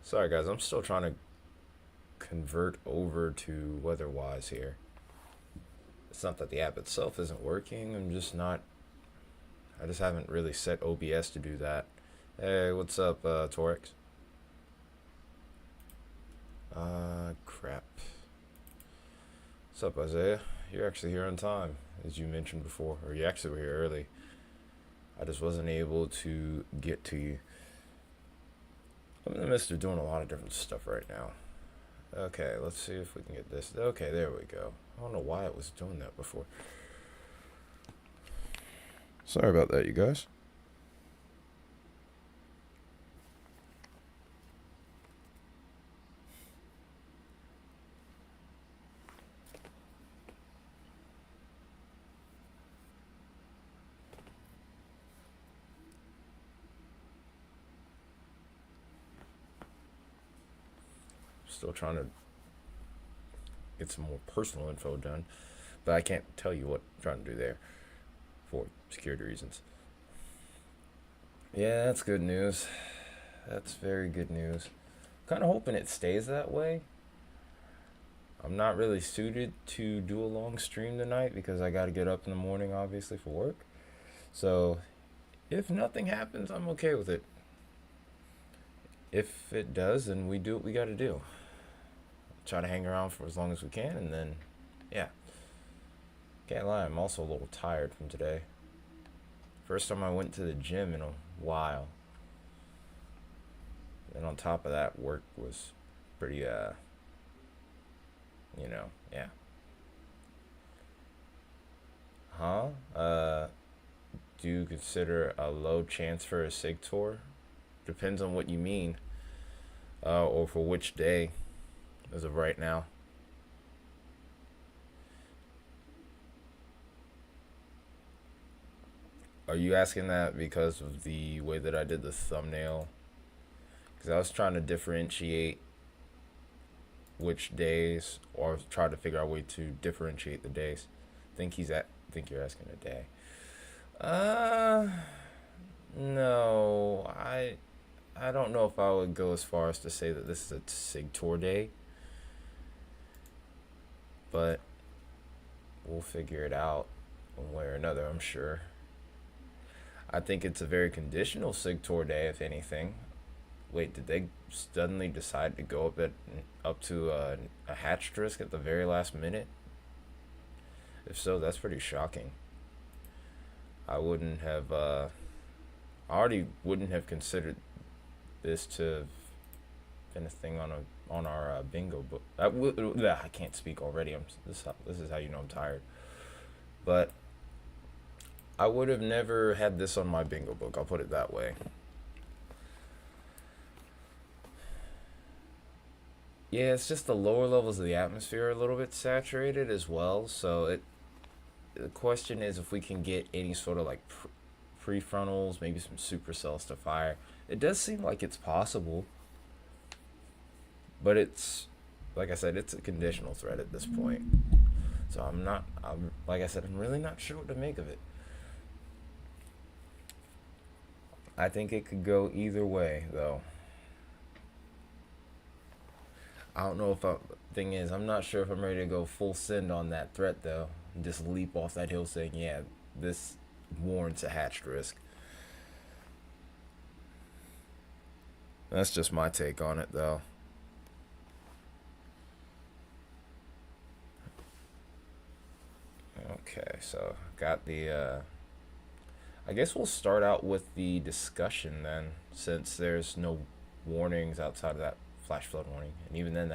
Sorry guys, I'm still trying to convert over to weatherwise here. It's not that the app itself isn't working, I just haven't really set OBS to do that. Hey, what's up, Torix? Crap. What's up, Isaiah? You're actually here on time, as you mentioned before, or you actually were here early. I just wasn't able to get to you. I'm in the midst of doing a lot of different stuff right now. Okay, let's see if we can get this. Okay, there we go. I don't know why it was doing that before. Sorry about that, you guys. Still trying to get some more personal info done, but I can't tell you what I'm trying to do there for security reasons. Yeah, that's good news. That's very good news. Kind of hoping it stays that way. I'm not really suited to do a long stream tonight because I got to get up in the morning, obviously, for work. So, if nothing happens, I'm okay with it. If it does, then we do what we got to do. Try to hang around for as long as we can, and then, yeah. Can't lie, I'm also a little tired from today. First time I went to the gym in a while. And on top of that, work was pretty, yeah. Huh? Do you consider a low chance for a SIG tour? Depends on what you mean. Or for which day, as of right now. Are you asking that because of the way that I did the thumbnail? Because I was trying to differentiate which days, or try to figure out a way to differentiate the days. Think you're asking a day. No, I don't know if I would go as far as to say that this is a SIG tour day, but we'll figure it out one way or another, I'm sure. I think it's a very conditional SIG tour day, if anything. Wait, did they suddenly decide to go up to a hatch risk at the very last minute? If so, that's pretty shocking. I already wouldn't have considered this to have been a thing on our bingo book. I can't speak already. This is how you know I'm tired. But I would have never had this on my bingo book. I'll put it that way. Yeah, it's just the lower levels of the atmosphere are a little bit saturated as well. So the question is if we can get any sort of like prefrontals, maybe some supercells to fire. It does seem like it's possible, but it's, like I said, it's a conditional threat at this point. So like I said, I'm really not sure what to make of it. I think it could go either way, though. I don't know thing is, I'm not sure if I'm ready to go full send on that threat, though. And just leap off that hill saying, yeah, this warrants a hatched risk. That's just my take on it, though. Okay, so got the, I guess we'll start out with the discussion then, since there's no warnings outside of that flash flood warning. And even then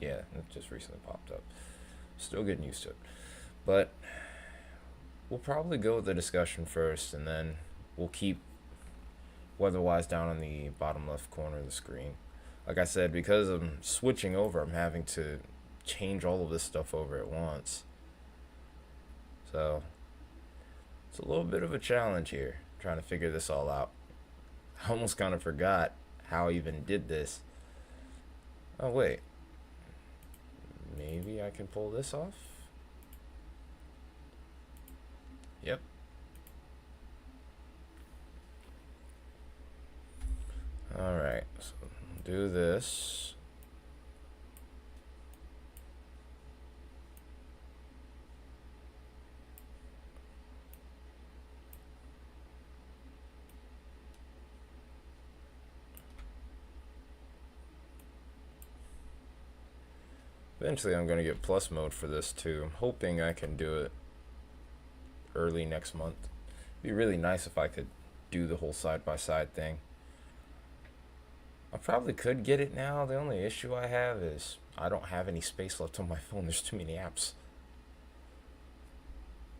it just recently popped up. Still getting used to it. But we'll probably go with the discussion first, and then we'll keep weatherwise down on the bottom left corner of the screen. Like I said, because I'm switching over, I'm having to change all of this stuff over at once. So it's a little bit of a challenge here, trying to figure this all out. I almost kind of forgot how I even did this. Oh, wait. Maybe I can pull this off? Yep. Alright, so do this. Eventually I'm going to get plus mode for this too. I'm hoping I can do it early next month. It'd be really nice if I could do the whole side-by-side thing. I probably could get it now. The only issue I have is I don't have any space left on my phone. There's too many apps.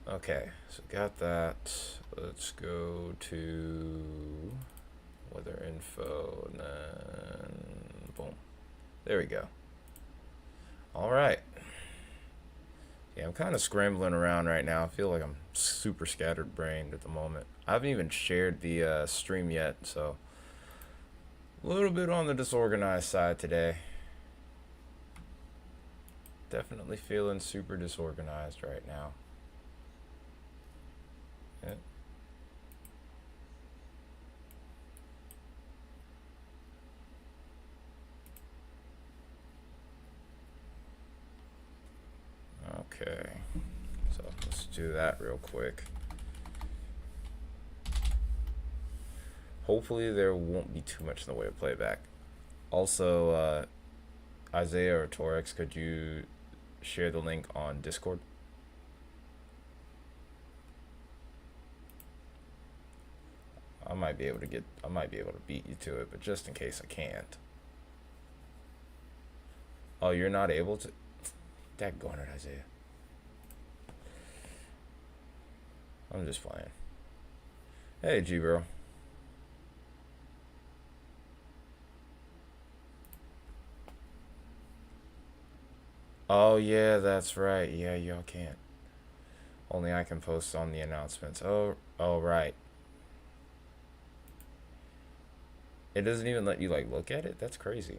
Okay, so got that. Let's go to weather info and then boom. There we go. All right. Yeah, I'm kind of scrambling around right now. I feel like I'm super scattered brained at the moment. I haven't even shared the stream yet, so a little bit on the disorganized side today. Definitely feeling super disorganized right now. Yeah. Okay, so let's do that real quick. Hopefully there won't be too much in the way of playback. Also, Isaiah or Torex, could you share the link on Discord? I might be able to beat you to it, but just in case I can't. Oh, you're not able to? Daggone it, Isaiah. I'm just playing. Hey, G-Bro. Oh, yeah, that's right. Yeah, y'all can't. Only I can post on the announcements. Oh, right. It doesn't even let you, like, look at it? That's crazy.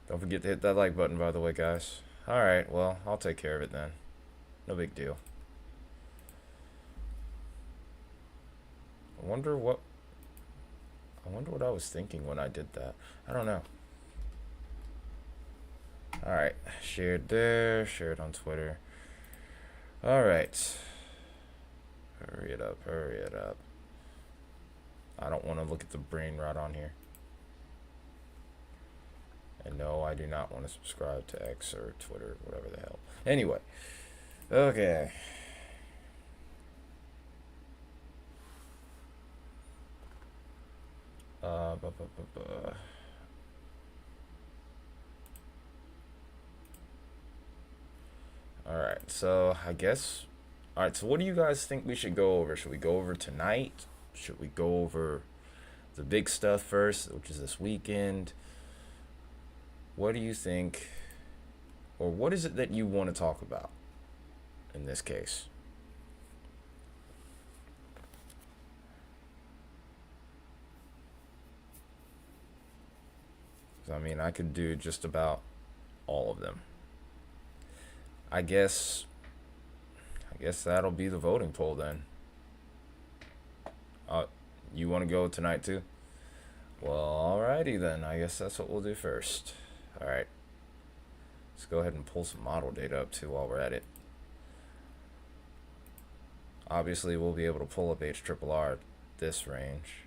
Don't forget to hit that like button, by the way, guys. Alright, well, I'll take care of it then. No big deal. I wonder what I was thinking when I did that. I don't know. Alright, shared there, shared on Twitter. Alright. Hurry it up, hurry it up. I don't want to look at the brain rot on here. And no, I do not want to subscribe to X or Twitter, whatever the hell. Anyway. Okay. Alright, so I guess... Alright, so what do you guys think we should go over? Should we go over tonight? Should we go over the big stuff first, which is this weekend? What do you think? Or what is it that you want to talk about in this case? I mean, I could do just about all of them. I guess that'll be the voting poll then. You want to go tonight too? Well, alrighty then. I guess that's what we'll do first. Alright. Let's go ahead and pull some model data up too while we're at it. Obviously, we'll be able to pull up HRRR at this range.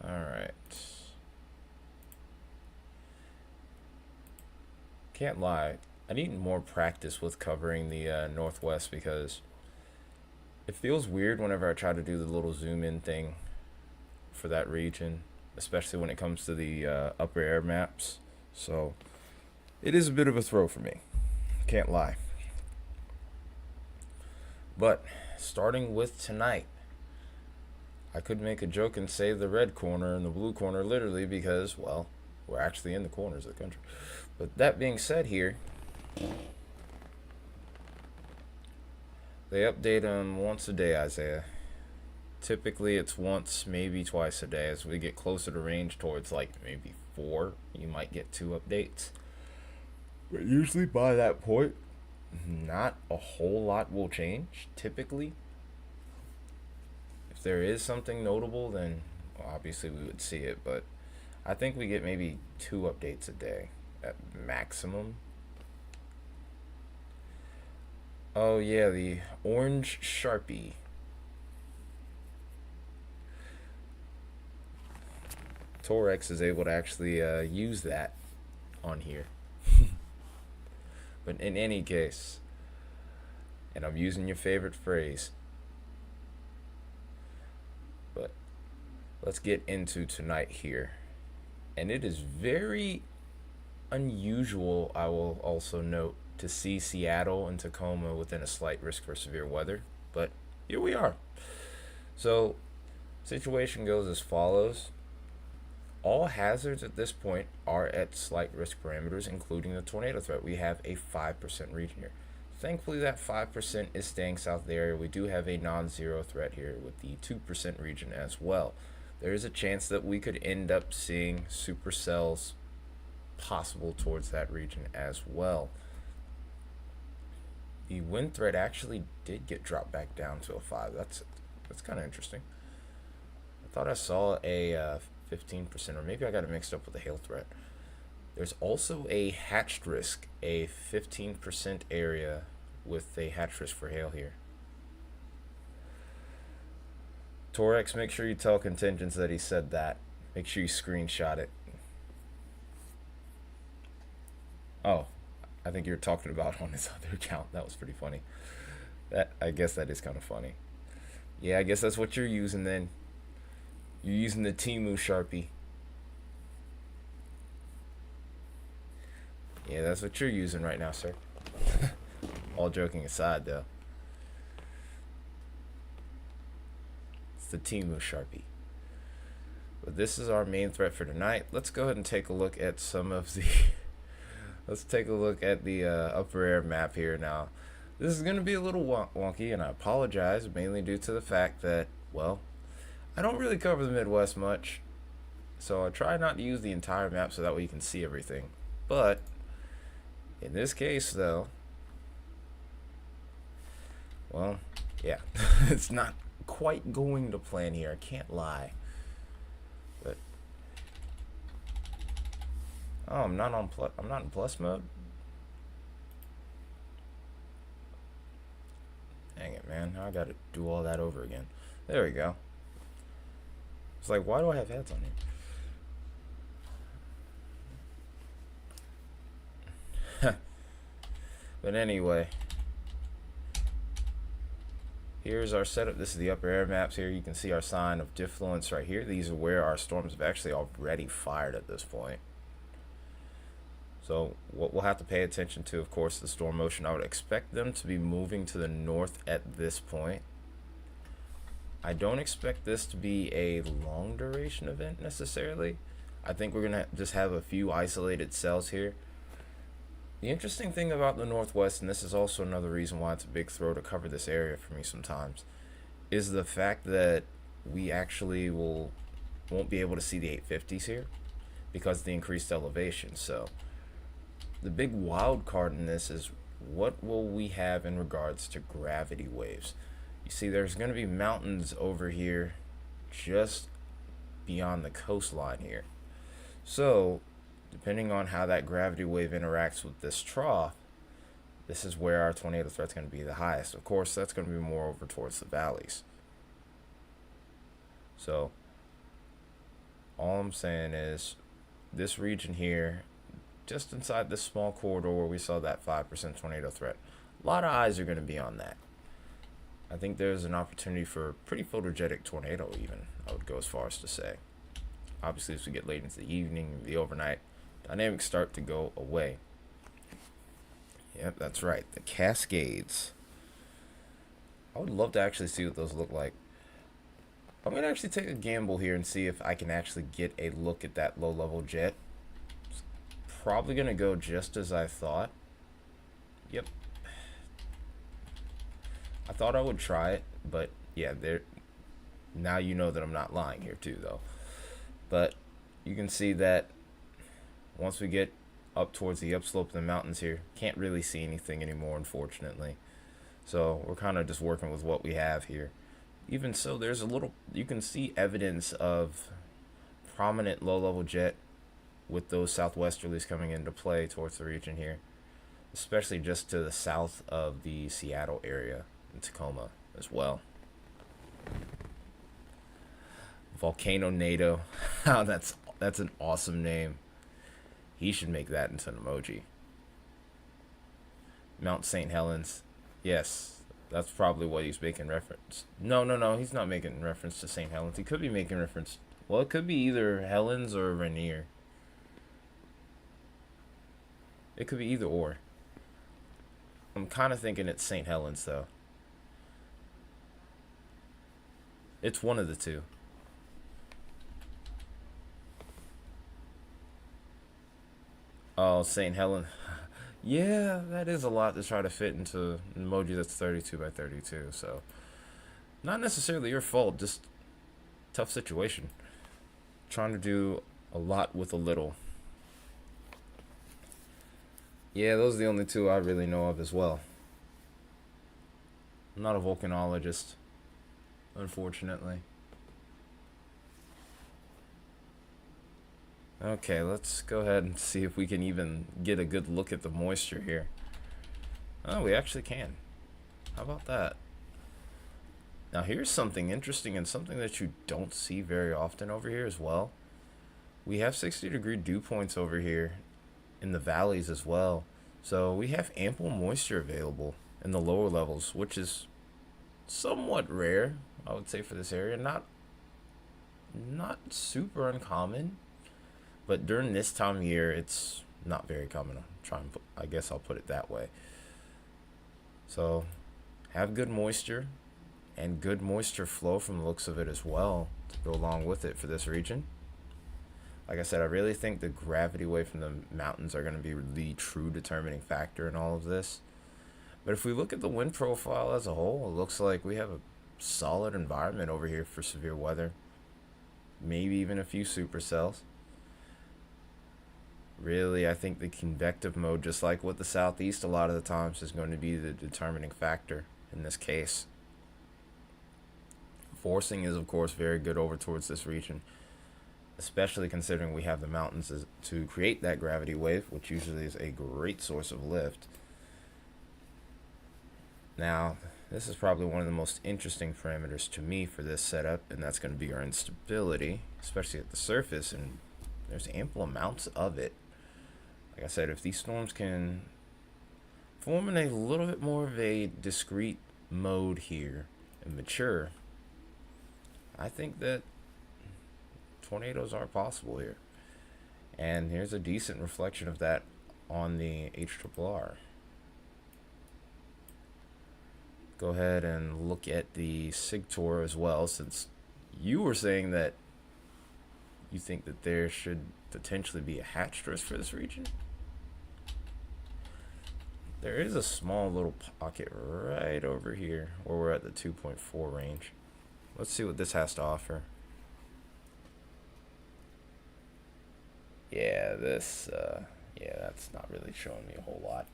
Alright. Can't lie. I need more practice with covering the Northwest because it feels weird whenever I try to do the little zoom in thing for that region, especially when it comes to the upper air maps. So it is a bit of a throw for me. Can't lie. But starting with tonight, I could make a joke and say the red corner and the blue corner literally because, well, we're actually in the corners of the country. But that being said here, they update them once a day, Isaiah. Typically, it's once, maybe twice a day. As we get closer to range, towards like maybe 4, you might get 2 updates. But usually by that point, not a whole lot will change. Typically, if there is something notable, then well, obviously we would see it. But I think we get maybe 2 updates a day at maximum. Oh yeah, the orange Sharpie. Torex is able to actually use that on here. But in any case, and I'm using your favorite phrase, but let's get into tonight here. And it is very unusual, I will also note, to see Seattle and Tacoma within a slight risk for severe weather. But here we are. So, situation goes as follows. All hazards at this point are at slight risk parameters, including the tornado threat. We have a 5% region here. Thankfully, that 5% is staying south of the area. We do have a non-zero threat here with the 2% region as well. There is a chance that we could end up seeing supercells possible towards that region as well. The wind threat actually did get dropped back down to a 5. That's kind of interesting. I thought I saw a 15%, or maybe I got it mixed up with the hail threat. There's also a hatched risk, a 15% area with a hatched risk for hail here. Torex, make sure you tell contingents that he said that. Make sure you screenshot it. Oh, I think you're talking about on his other account. That was pretty funny. I guess that is kind of funny. Yeah, I guess that's what you're using then. You're using the Temu Sharpie. Yeah, that's what you're using right now, sir. All joking aside, though. It's the Temu Sharpie. But this is our main threat for tonight. Let's go ahead and take a look at some of the... Let's take a look at the upper air map here now. This is going to be a little wonky, and I apologize, mainly due to the fact that, well, I don't really cover the Midwest much, so I try not to use the entire map so that way you can see everything. But in this case, though, well, yeah, it's not quite going to plan here. I can't lie. But oh, I'm not in plus mode. Dang it, man! Now I got to do all that over again. There we go. It's like, why do I have heads on here? But anyway, here's our setup. This is the upper air maps here. You can see our sign of diffluence right here. These are where our storms have actually already fired at this point. So what we'll have to pay attention to, of course, the storm motion. I would expect them to be moving to the north at this point. I don't expect this to be a long duration event necessarily. I think we're going to just have a few isolated cells here. The interesting thing about the Northwest, and this is also another reason why it's a big throw to cover this area for me sometimes, is the fact that we actually won't be able to see the 850s here because of the increased elevation. So the big wild card in this is, what will we have in regards to gravity waves? You see, there's going to be mountains over here just beyond the coastline here. So depending on how that gravity wave interacts with this trough, this is where our tornado threat's going to be the highest. Of course, that's going to be more over towards the valleys. So all I'm saying is, this region here, just inside this small corridor where we saw that 5% tornado threat, a lot of eyes are going to be on that. I think there's an opportunity for a pretty photogenic tornado even, I would go as far as to say. Obviously, as we get late into the evening, the overnight, dynamics start to go away. Yep, that's right, the Cascades. I would love to actually see what those look like. I'm going to actually take a gamble here and see if I can actually get a look at that low-level jet. It's probably going to go just as I thought. Yep. I thought I would try it, but yeah, Now you know that I'm not lying here too, though. But you can see that once we get up towards the upslope of the mountains here, can't really see anything anymore, unfortunately. So we're kind of just working with what we have here. Even so, there's a little, you can see evidence of prominent low-level jet with those southwesterlies coming into play towards the region here, especially just to the south of the Seattle area and Tacoma as well. Volcano NATO. Oh, that's an awesome name. He should make that into an emoji. Mount St. Helens. Yes, that's probably what he's making reference. No, no, no, he's not making reference to St. Helens. He could be making reference. Well, it could be either Helens or Rainier. It could be either or. I'm kind of thinking it's St. Helens, though. It's one of the two. Oh, St. Helens. Yeah, that is a lot to try to fit into an emoji that's 32 by 32. So, not necessarily your fault, just tough situation. Trying to do a lot with a little. Yeah, those are the only two I really know of as well. I'm not a volcanologist, unfortunately. Okay, let's go ahead and see if we can even get a good look at the moisture here. Oh, we actually can. How about that? Now here's something interesting and something that you don't see very often over here as well. We have 60-degree dew points over here in the valleys as well. So we have ample moisture available in the lower levels, which is somewhat rare, I would say, for this area. Not super uncommon, but during this time of year, it's not very common. I guess I'll put it that way. So have good moisture and good moisture flow from the looks of it as well to go along with it for this region. Like I said, I really think the gravity wave from the mountains are going to be the true determining factor in all of this. But if we look at the wind profile as a whole, it looks like we have a solid environment over here for severe weather. Maybe even a few supercells. Really, I think the convective mode, just like with the southeast, a lot of the times is going to be the determining factor in this case. Forcing is, of course, very good over towards this region, especially considering we have the mountains to create that gravity wave, which usually is a great source of lift. Now, this is probably one of the most interesting parameters to me for this setup, and that's going to be our instability, especially at the surface, and there's ample amounts of it. Like I said, if these storms can form in a little bit more of a discrete mode here and mature, I think that tornadoes are possible here. And here's a decent reflection of that on the HRRR. Go ahead and look at the SIGTOR as well, since you were saying that you think that there should potentially be a hatch stress for this region. There is a small little pocket right over here where we're at the 2.4 range. Let's see what this has to offer. Yeah, that's not really showing me a whole lot.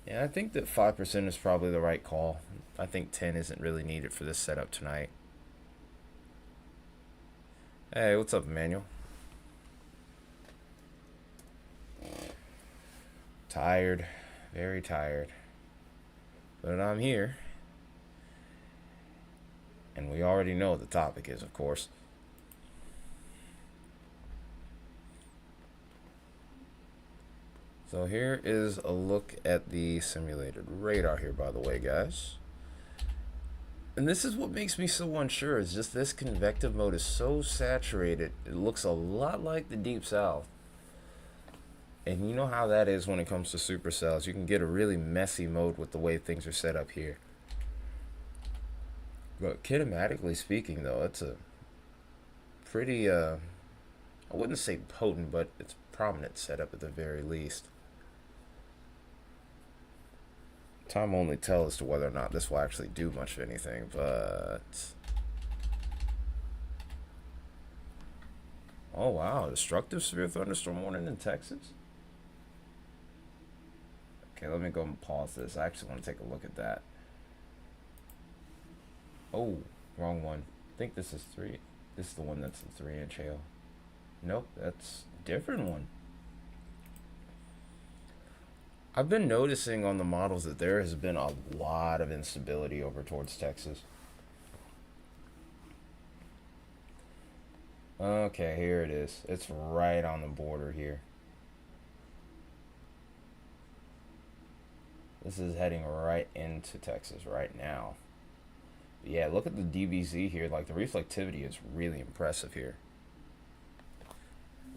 Yeah, I think that 5% is probably the right call. I think 10 isn't really needed for this setup tonight. Hey, what's up, Emmanuel? Tired, very tired. But I'm here. And we already know what the topic is, of course. So here is a look at the simulated radar here, by the way, guys. And this is what makes me so unsure, is just this convective mode is so saturated. It looks a lot like the Deep South. And you know how that is when it comes to supercells. You can get a really messy mode with the way things are set up here. But kinematically speaking, though, it's a pretty, I wouldn't say potent, but it's prominent setup at the very least. Time will only tell as to whether or not this will actually do much of anything, but Oh wow, destructive severe thunderstorm warning in Texas. Okay, let me go and pause this. I actually want to take a look at that. Oh, wrong one. I think this is three. This is the one that's the 3-inch hail. Nope, that's a different one. I've been noticing on the models that there has been a lot of instability over towards Texas. Okay, here it is. It's right on the border here. This is heading right into Texas right now. But yeah, look at the DBZ here. Like, the reflectivity is really impressive here.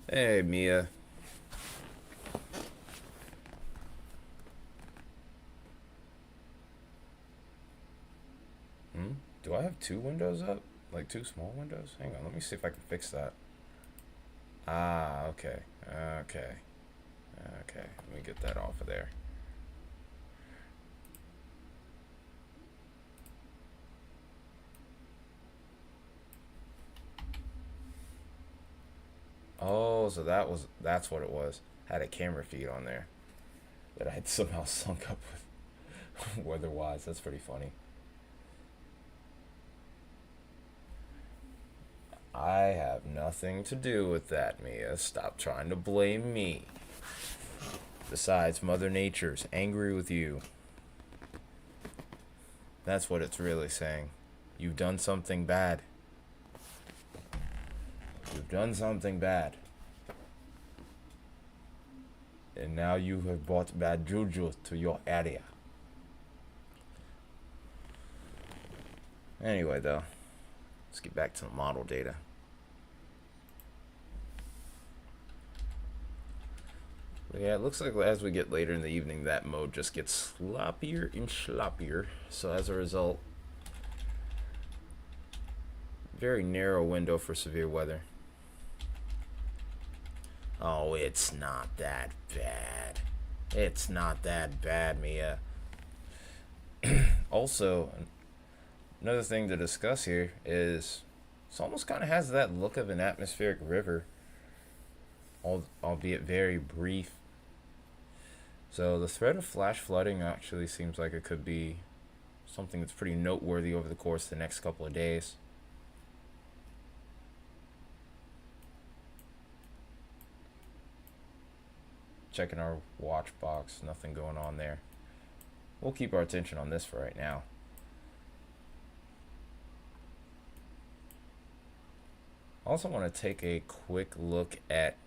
Hey, Mia. Do I have two windows up? Like two small windows? Hang on, let me see if I can fix that. Ah, okay. Okay. Okay. Let me get that off of there. Oh, so that's what it was. Had a camera feed on there that I had somehow sunk up with weather-wise. That's pretty funny. I have nothing to do with that, Mia. Stop trying to blame me. Besides, Mother Nature's angry with you. That's what it's really saying. You've done something bad. You've done something bad. And now you have brought bad juju to your area. Anyway, though, let's get back to the model data. But yeah, it looks like as we get later in the evening, that mode just gets sloppier and sloppier. So as a result, very narrow window for severe weather. Oh, it's not that bad. It's not that bad, Mia. Also, another thing to discuss here is it almost kind of has that look of an atmospheric river, albeit very brief. So the threat of flash flooding actually seems like it could be something that's pretty noteworthy over the course of the next couple of days. Checking our watch box, nothing going on there. We'll keep our attention on this for right now. I also want to take a quick look at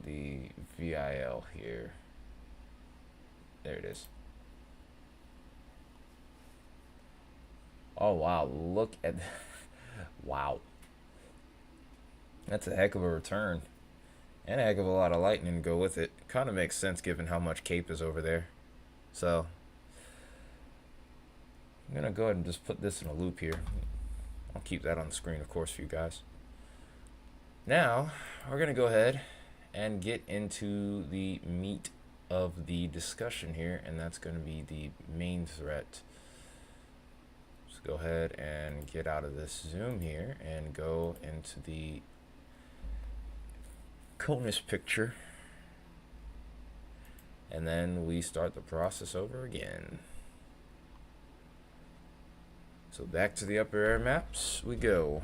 the VIL here. There it is. Oh wow, look at wow. That's a heck of a return. And a heck of a lot of lightning to go with it. Kind of makes sense given how much Cape is over there. So I'm gonna go ahead and just put this in a loop here. I'll keep that on the screen, of course, for you guys. Now we're gonna go ahead and get into the meat of the discussion here, and that's gonna be the main threat. Let's go ahead and get out of this zoom here and go into the CONUS picture, and then we start the process over again. So back to the upper air maps we go.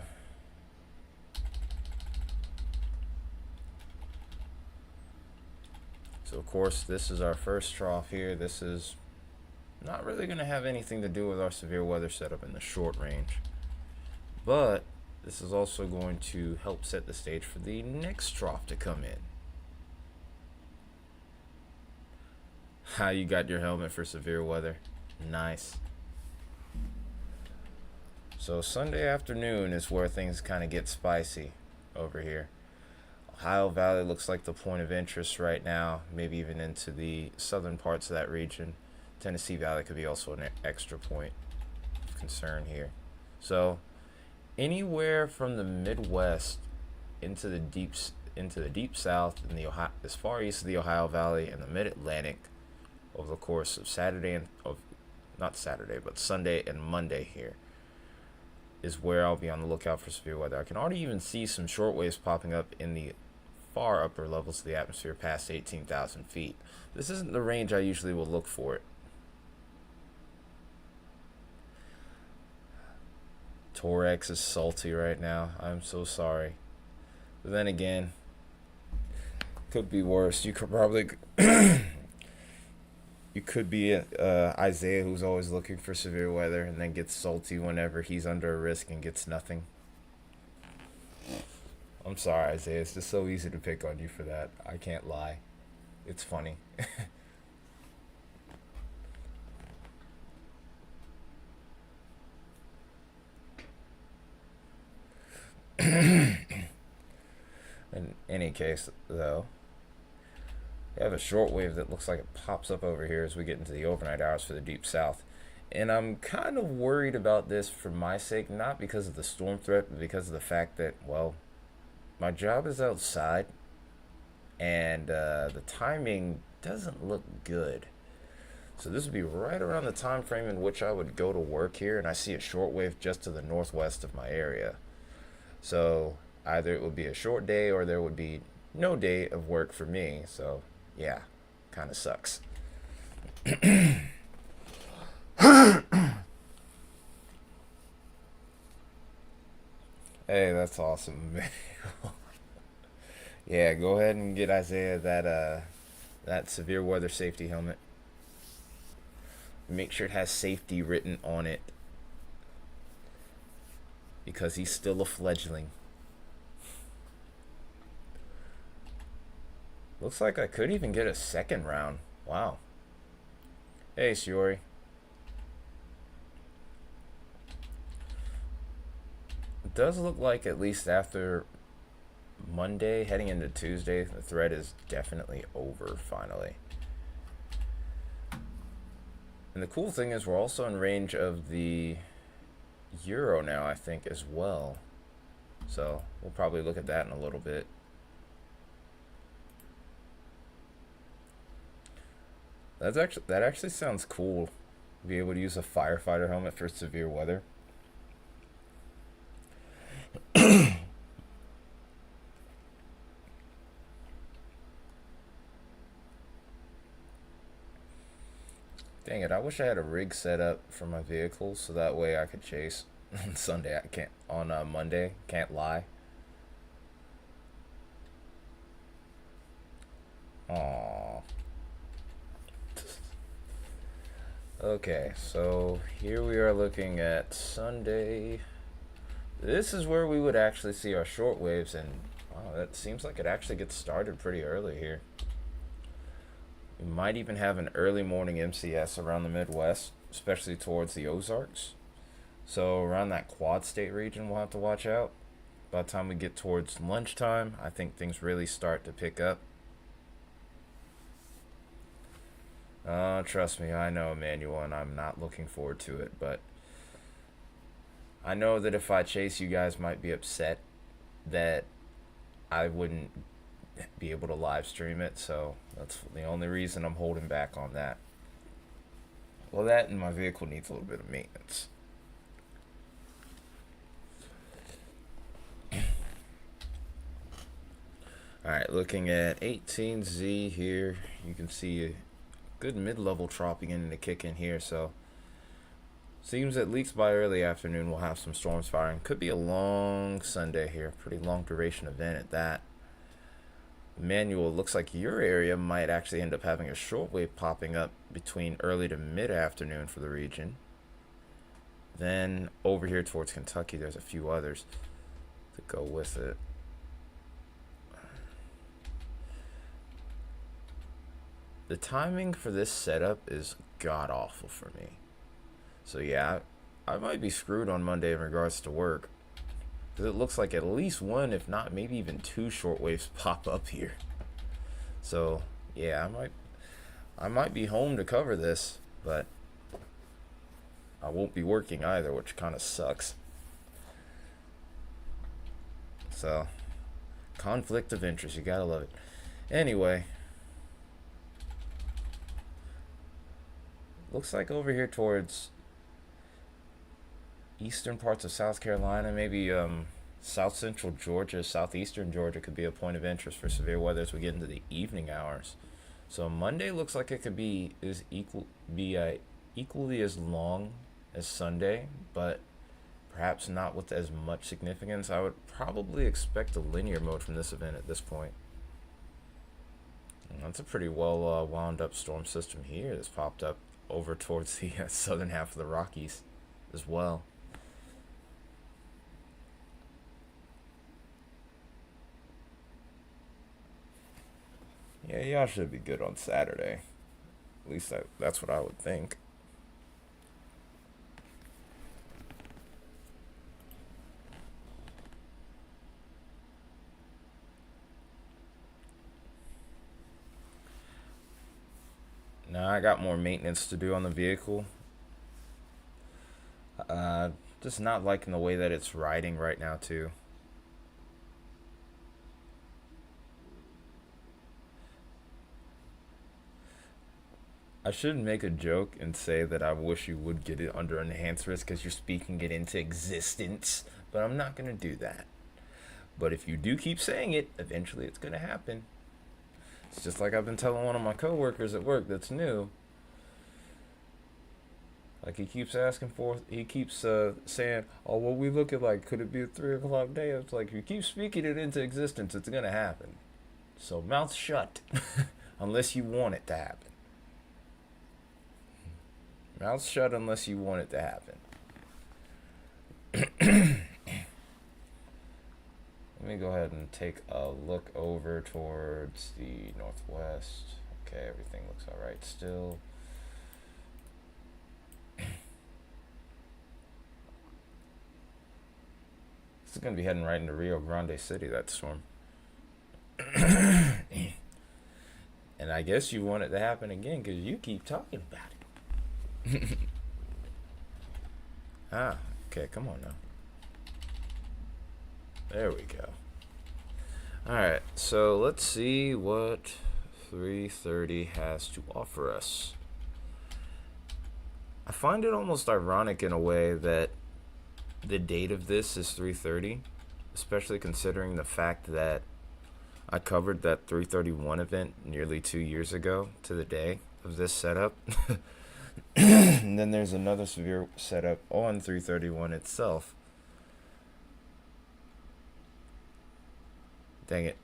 So of course this is our first trough here. This is not really going to have anything to do with our severe weather setup in the short range, but this is also going to help set the stage for the next trough to come in. How you got your helmet for severe weather? Nice. So Sunday afternoon is where things kind of get spicy over here. Ohio Valley looks like the point of interest right now, maybe even into the southern parts of that region. Tennessee Valley could be also an extra point of concern here. So anywhere from the Midwest into the deep South and the Ohio, as far east of the Ohio Valley and the Mid-Atlantic over the course of not Saturday, but Sunday and Monday here is where I'll be on the lookout for severe weather. I can already even see some short waves popping up in the far upper levels of the atmosphere past 18,000 feet. This isn't the range I usually will look for it. Torex is salty right now. I'm so sorry. But then again, could be worse. You could probably you could be Isaiah, who's always looking for severe weather and then gets salty whenever he's under a risk and gets nothing. I'm sorry, Isaiah. It's just so easy to pick on you for that. I can't lie. It's funny. In any case, though, we have a shortwave that looks like it pops up over here as we get into the overnight hours for the deep south. And I'm kind of worried about this for my sake, not because of the storm threat, but because of the fact that, well, my job is outside, and the timing doesn't look good. So this would be right around the time frame in which I would go to work here, and I see a shortwave just to the northwest of my area. So either it would be a short day or there would be no day of work for me. So yeah, kind of sucks. Hey, that's awesome. Yeah, go ahead and get Isaiah that severe weather safety helmet. Make sure it has safety written on it because he's still a fledgling. Looks like I could even get a second round. Wow. Hey, Shiori. It does look like at least after Monday, heading into Tuesday, the threat is definitely over finally. And the cool thing is we're also in range of the Euro now, I think, as well. So we'll probably look at that in a little bit. That actually sounds cool. Be able to use a firefighter helmet for severe weather. Dang it, I wish I had a rig set up for my vehicle so that way I could chase on Sunday. I can't on Monday, can't lie. Aww. Okay, so here we are looking at Sunday. This is where we would actually see our short waves, and wow, that seems like it actually gets started pretty early here. We might even have an early morning MCS around the Midwest, especially towards the Ozarks. So around that quad state region, we'll have to watch out. By the time we get towards lunchtime, I think things really start to pick up. Trust me, I know, Emmanuel, and I'm not looking forward to it, but I know that if I chase, you guys might be upset that I wouldn't be able to live stream it, so that's the only reason I'm holding back on that. Well, that and my vehicle needs a little bit of maintenance. Alright, looking at 18Z here, you can see a good mid-level trop beginning to kick in here, so seems at least by early afternoon we'll have some storms firing. Could be a long Sunday here, pretty long duration event at that. Emmanuel, looks like your area might actually end up having a shortwave popping up between early to mid-afternoon for the region. Then over here towards Kentucky, there's a few others to go with it. The timing for this setup is god-awful for me. So yeah, I might be screwed on Monday in regards to work, because it looks like at least one, if not maybe even two shortwaves pop up here. So yeah, I might be home to cover this, but I won't be working either, which kind of sucks. So conflict of interest, you gotta love it. Anyway, Looks like over here towards eastern parts of South Carolina, maybe south central Georgia, southeastern Georgia could be a point of interest for severe weather as we get into the evening hours. So Monday looks like it could be is equal be equally as long as Sunday, but perhaps not with as much significance. I would probably expect a linear mode from this event at this point. And that's a pretty well wound up storm system here that's popped up over towards the southern half of the Rockies as well. Yeah, y'all should be good on Saturday. At least that's what I would think. Now I got more maintenance to do on the vehicle. Uh, just not liking the way that it's riding right now too. I should make a joke and say that I wish you would get it under enhanced risk because you're speaking it into existence, but I'm not gonna do that. But if you do keep saying it, eventually it's gonna happen. It's just like I've been telling one of my coworkers at work that's new. Like he keeps saying, "Oh, what we look at like, could it be a 3 o'clock day?" It's like if you keep speaking it into existence, it's gonna happen. So mouth shut, unless you want it to happen. Mouth shut unless you want it to happen. Let me go ahead and take a look over towards the northwest. Okay, everything looks alright still. This is going to be heading right into Rio Grande City, that storm. And I guess you want it to happen again because you keep talking about it. Ah, okay, come on now. There we go. Alright, so let's see what 330 has to offer us. I find it almost ironic in a way that the date of this is 330, especially considering the fact that I covered that 331 event nearly 2 years ago to the day of this setup. And then there's another severe setup on 331 itself. Dang it.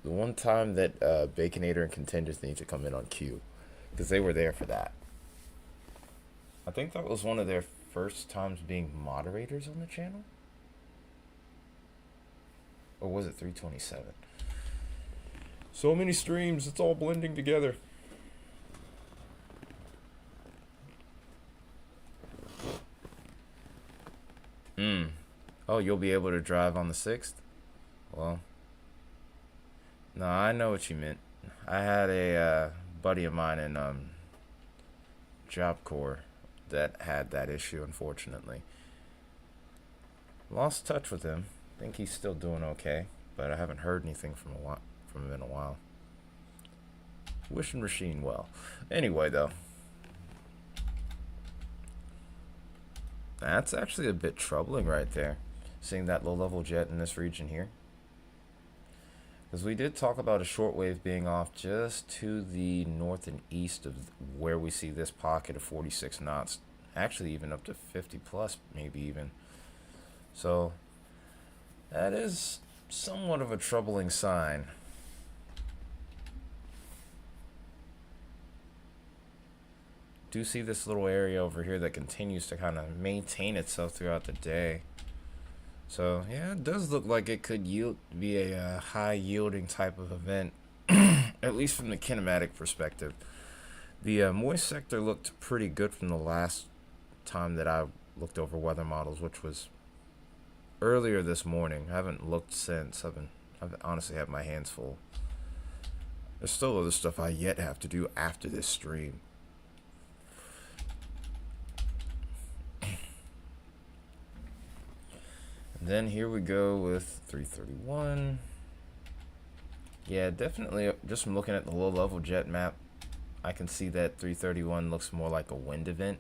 The one time that Baconator and Contenders need to come in on cue, because they were there for that. I think that was one of their first times being moderators on the channel. Or was it 327? So many streams, it's all blending together. Oh, you'll be able to drive on the 6th? Well, no, I know what you meant. I had a buddy of mine in Job Corps that had that issue, unfortunately. Lost touch with him. Think he's still doing okay, but I haven't heard anything from him in a while. Wishing Rasheen well. Anyway, though, that's actually a bit troubling right there, seeing that low-level jet in this region here. Because we did talk about a shortwave being off just to the north and east of where we see this pocket of 46 knots. Actually, even up to 50 plus, maybe even. So, that is somewhat of a troubling sign. Do see this little area over here that continues to kind of maintain itself throughout the day. So yeah, it does look like it could be a high yielding type of event, at least from the kinematic perspective. The moist sector looked pretty good from the last time that I looked over weather models, which was earlier this morning. I haven't looked since. I've honestly had my hands full. There's still other stuff I yet have to do after this stream. Then here we go with 331. Yeah, definitely, just from looking at the low-level jet map, I can see that 331 looks more like a wind event,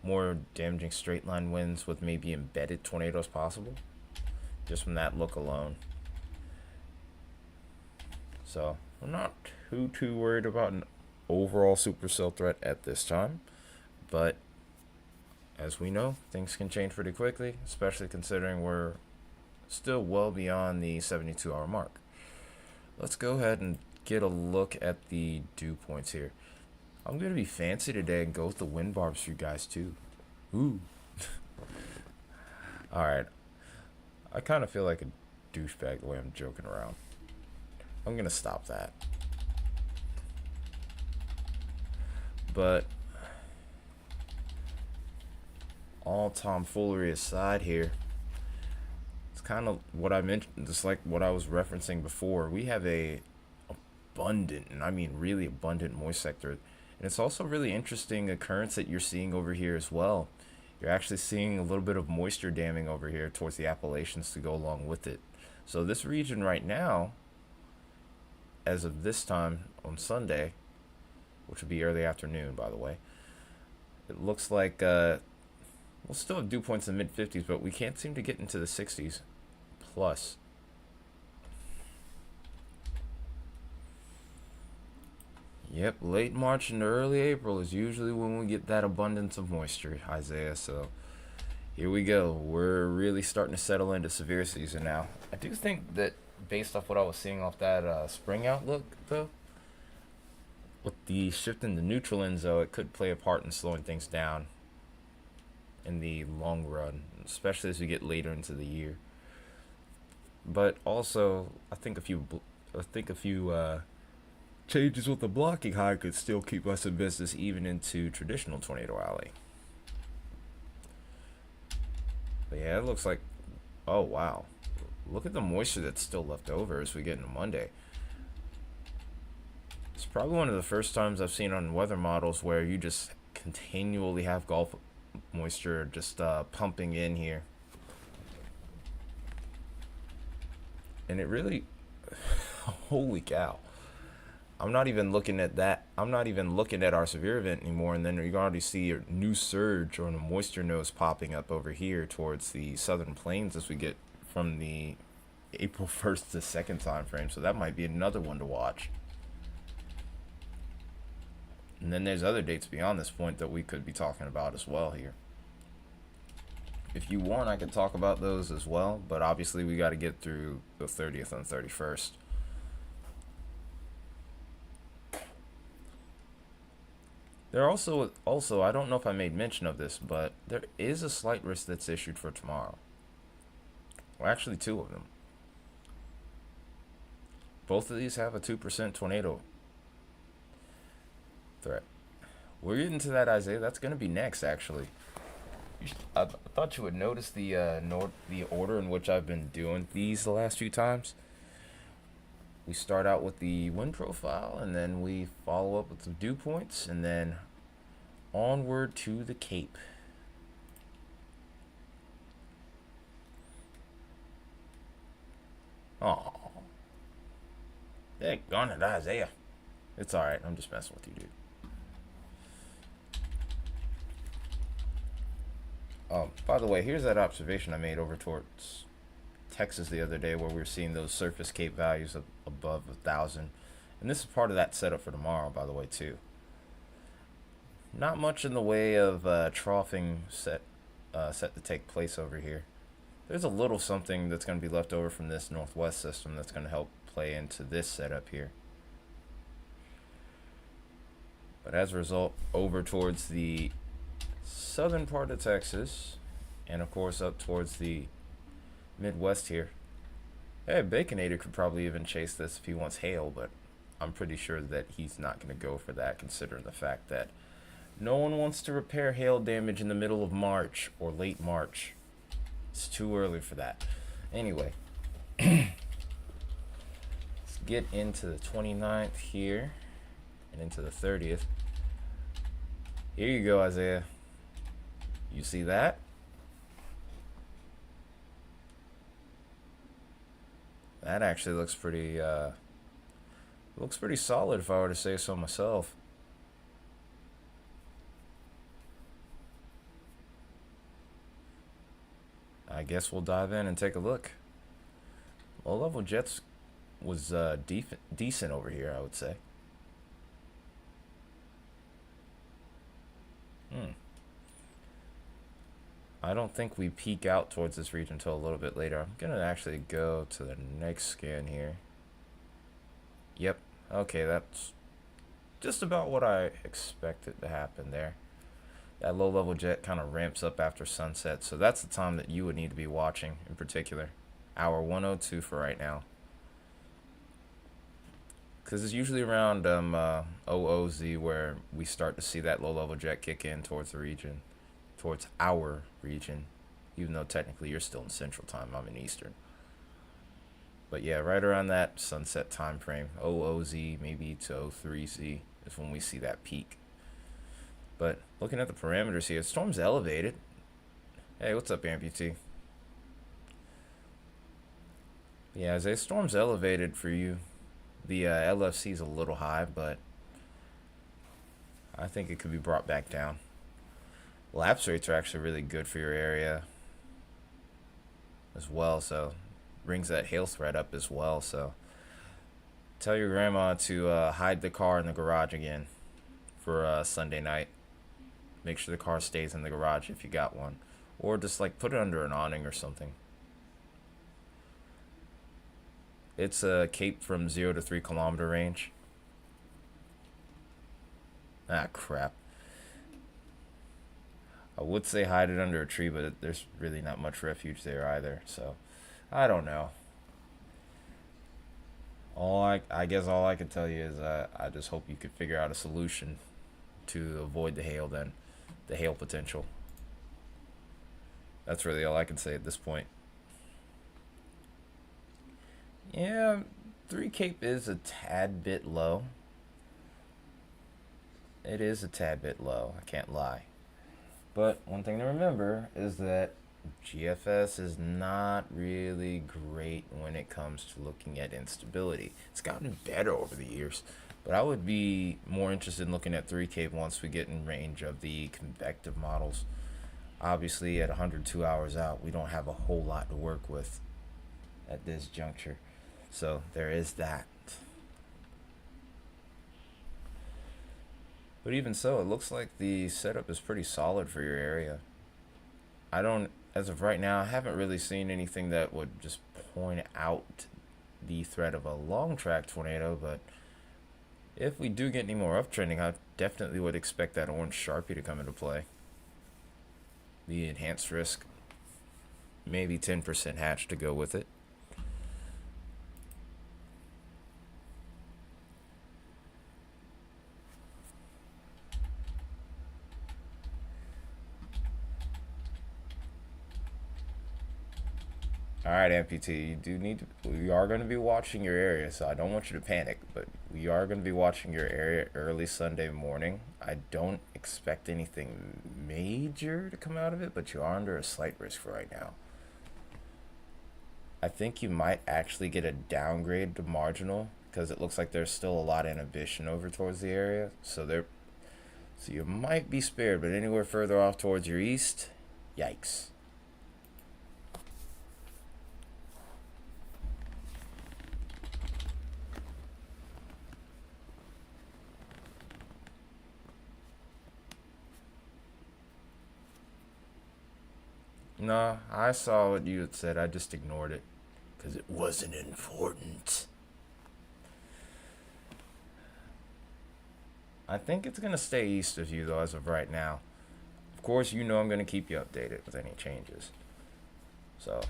more damaging straight line winds with maybe embedded tornadoes possible, just from that look alone. So I'm not too worried about an overall supercell threat at this time, but as we know, things can change pretty quickly, especially considering we're still well beyond the 72-hour mark. Let's go ahead and get a look at the dew points here. I'm going to be fancy today and go with the wind barbs for you guys too. Ooh. Alright. I kind of feel like a douchebag the way I'm joking around. I'm going to stop that. But all tomfoolery aside here, it's kind of what I mentioned, just like what I was referencing before. We have a abundant, and I mean really abundant moist sector. And it's also really interesting occurrence that you're seeing over here as well. You're actually seeing a little bit of moisture damming over here towards the Appalachians to go along with it. So this region right now, as of this time on Sunday, which would be early afternoon, by the way, it looks like we'll still have dew points in the mid-50s, but we can't seem to get into the 60s plus. Yep, late March and early April is usually when we get that abundance of moisture, Isaiah. So here we go. We're really starting to settle into severe season now. I do think that based off what I was seeing off that spring outlook, though, with the shift in the neutral ends, though, it could play a part in slowing things down in the long run, especially as we get later into the year. But also, I think a few changes with the blocking high could still keep us in business even into traditional tornado alley. But yeah, it looks like, oh wow, look at the moisture that's still left over as we get into Monday. It's probably one of the first times I've seen on weather models where you just continually have Gulf moisture just pumping in here. And it really, holy cow. I'm not even looking at that. I'm not even looking at our severe event anymore. And then you can already see a new surge or a moisture nose popping up over here towards the southern plains as we get from the April 1st to 2nd time frame. So that might be another one to watch. And then there's other dates beyond this point that we could be talking about as well here. If you want, I could talk about those as well, but obviously we got to get through the 30th and 31st. There also, I don't know if I made mention of this, but there is a slight risk that's issued for tomorrow. Well, actually, two of them. Both of these have a 2% tornado threat. We're getting to that, Isaiah. That's going to be next, actually. I thought you would notice the order in which I've been doing these the last few times. We start out with the wind profile, and then we follow up with the dew points, and then onward to the Cape. Oh, daggone it, Isaiah. It's alright, I'm just messing with you, dude. By the way, here's that observation I made over towards Texas the other day where we were seeing those surface Cape values above 1,000. And this is part of that setup for tomorrow, by the way, too. Not much in the way of troughing set to take place over here. There's a little something that's going to be left over from this northwest system that's going to help play into this setup here. But as a result, over towards the southern part of Texas, and of course up towards the Midwest here. Hey, Baconator could probably even chase this if he wants hail, but I'm pretty sure that he's not going to go for that, considering the fact that no one wants to repair hail damage in the middle of March or late March. It's too early for that. Anyway, let's get into the 29th here and into the 30th. Here you go, Isaiah. You see that? That actually looks pretty solid if I were to say so myself. I guess we'll dive in and take a look. Low level jets was decent over here, I would say. Hmm. I don't think we peak out towards this region until a little bit later. I'm gonna actually go to the next scan here. Yep. Okay, that's just about what I expected to happen there. That low level jet kind of ramps up after sunset, so that's the time that you would need to be watching in particular. Hour 102 for right now. Because it's usually around OOZ where we start to see that low level jet kick in towards the region, towards our region, even though technically you're still in Central Time, I'm in Eastern. But yeah, right around that sunset time frame, OOZ maybe to O3Z is when we see that peak. But looking at the parameters here, storm's elevated. Hey, what's up, amputee? Yeah, as a storm's elevated for you, the LFC is a little high, but I think it could be brought back down. Lapse rates are actually really good for your area as well, so brings that hail threat up as well. So tell your grandma to hide the car in the garage again for Sunday night. Make sure the car stays in the garage if you got one, or just like put it under an awning or something. It's a cape from 0 to 3 kilometer range. Ah, crap. I would say hide it under a tree, but there's really not much refuge there either. So, I don't know. I guess all I can tell you is I just hope you could figure out a solution to avoid the hail. Then, the hail potential. That's really all I can say at this point. Yeah, 3 Cape is a tad bit low. It is a tad bit low, I can't lie. But one thing to remember is that GFS is not really great when it comes to looking at instability. It's gotten better over the years, but I would be more interested in looking at 3 Cape once we get in range of the convective models. Obviously, at 102 hours out, we don't have a whole lot to work with at this juncture. So there is that. But even so, it looks like the setup is pretty solid for your area. I don't, as of right now, I haven't really seen anything that would just point out the threat of a long track tornado, but if we do get any more uptrending, I definitely would expect that orange Sharpie to come into play. The enhanced risk, maybe 10% hatch to go with it. All right, amputee, you do need to. We are going to be watching your area, so I don't want you to panic. But we are going to be watching your area early Sunday morning. I don't expect anything major to come out of it, but you are under a slight risk for right now. I think you might actually get a downgrade to marginal because it looks like there's still a lot of inhibition over towards the area. So you might be spared, but anywhere further off towards your east, yikes. No, I saw what you had said. I just ignored it because it wasn't important. I think it's going to stay east of you, though, as of right now. Of course, you know I'm going to keep you updated with any changes. So,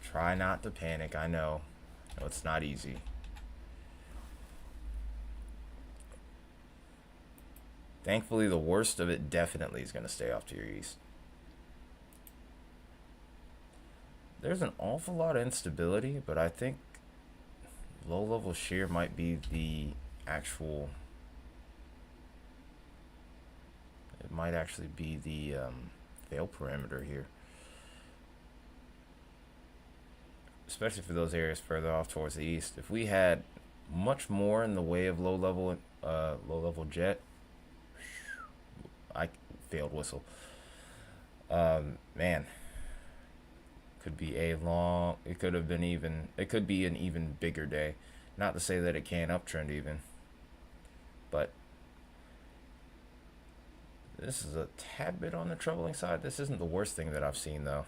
try not to panic. I know it's not easy. Thankfully, the worst of it definitely is going to stay off to your east. There's an awful lot of instability, but I think low level shear might be the actual. It might actually be the fail parameter here, especially for those areas further off towards the east. If we had much more in the way of low level jet, I failed whistle. Man, Could be a long. It could have been even. It could be an even bigger day. Not to say that it can't uptrend even, but this is a tad bit on the troubling side. This isn't the worst thing that I've seen though.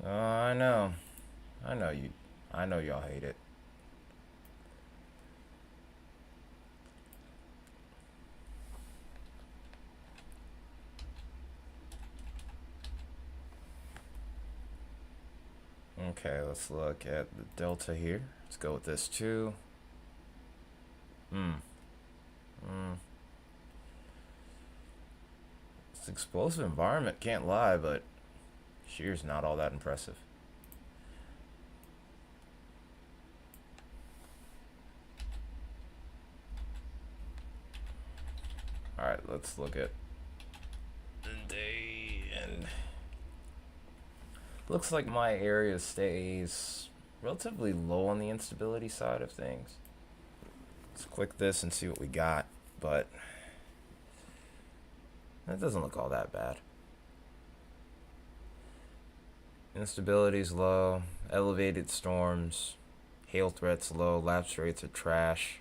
Oh, I know. I know you. I know y'all hate it. Okay, let's look at the delta here. Let's go with this too. Hmm. Hmm. This explosive environment, can't lie, but shear's not all that impressive. Alright, let's look at day and looks like my area stays relatively low on the instability side of things. Let's click this and see what we got, but that doesn't look all that bad. Instability's low, elevated storms, hail threats low, lapse rates are trash.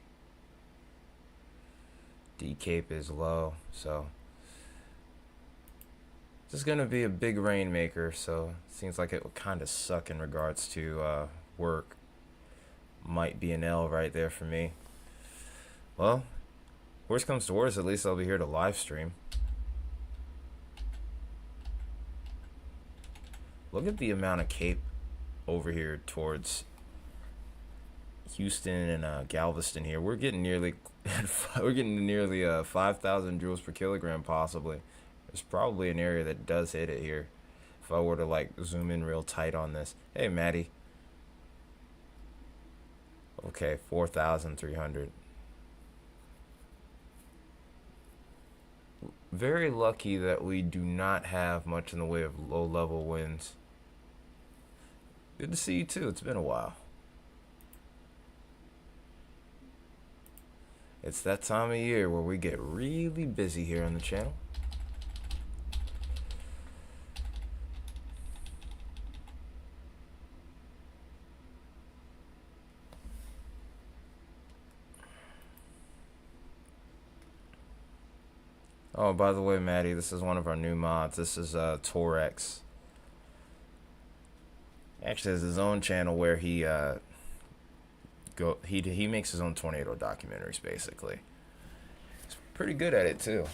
Decape is low, so this is gonna be a big rainmaker, so it seems like it would kind of suck in regards to work. Might be an L right there for me. Well, worst comes to worst, at least I'll be here to live stream. Look at the amount of cape over here towards Houston and Galveston here. We're getting nearly 5,000 joules per kilogram possibly. There's probably an area that does hit it here. If I were to like zoom in real tight on this. Hey, Maddie. Okay, 4,300. Very lucky that we do not have much in the way of low level winds. Good to see you too. It's been a while. It's that time of year where we get really busy here on the channel. Oh, by the way, Maddie, this is one of our new mods. This is Torex. Actually has his own channel where he makes his own tornado documentaries basically. He's pretty good at it too.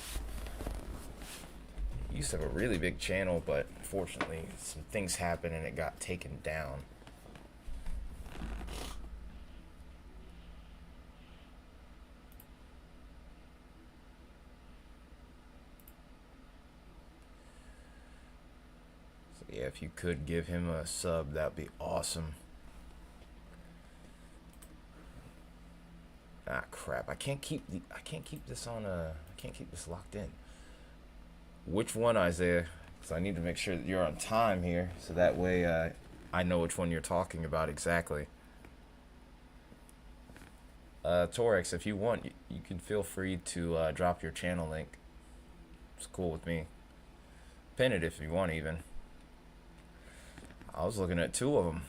He used to have a really big channel, but unfortunately some things happened and it got taken down. Yeah, if you could give him a sub, that'd be awesome. Ah, crap! I can't keep this locked in. Which one, Isaiah? Because I need to make sure that you're on time here, so that way I know which one you're talking about exactly. Torex, if you want, you can feel free to drop your channel link. It's cool with me. Pin it if you want, even. I was looking at two of them.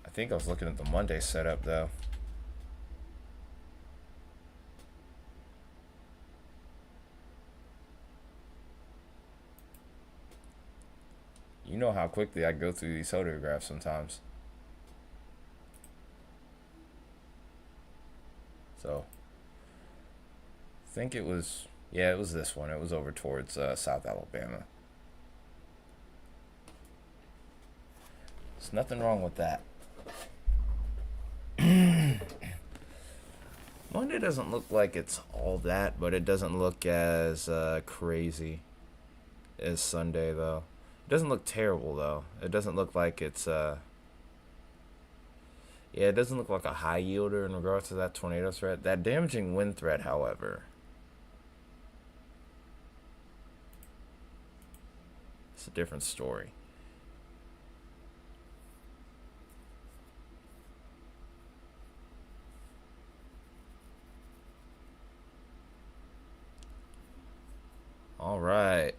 I think I was looking at the Monday setup though. You know how quickly I go through these photographs sometimes. So, I think it was, yeah, it was this one. It was over towards South Alabama. There's nothing wrong with that. Monday doesn't look like it's all that, but it doesn't look as crazy as Sunday, though. It doesn't look terrible, though. It doesn't look like it's, yeah, it doesn't look like a high yielder in regards to that tornado threat. That damaging wind threat, however, it's a different story. All right.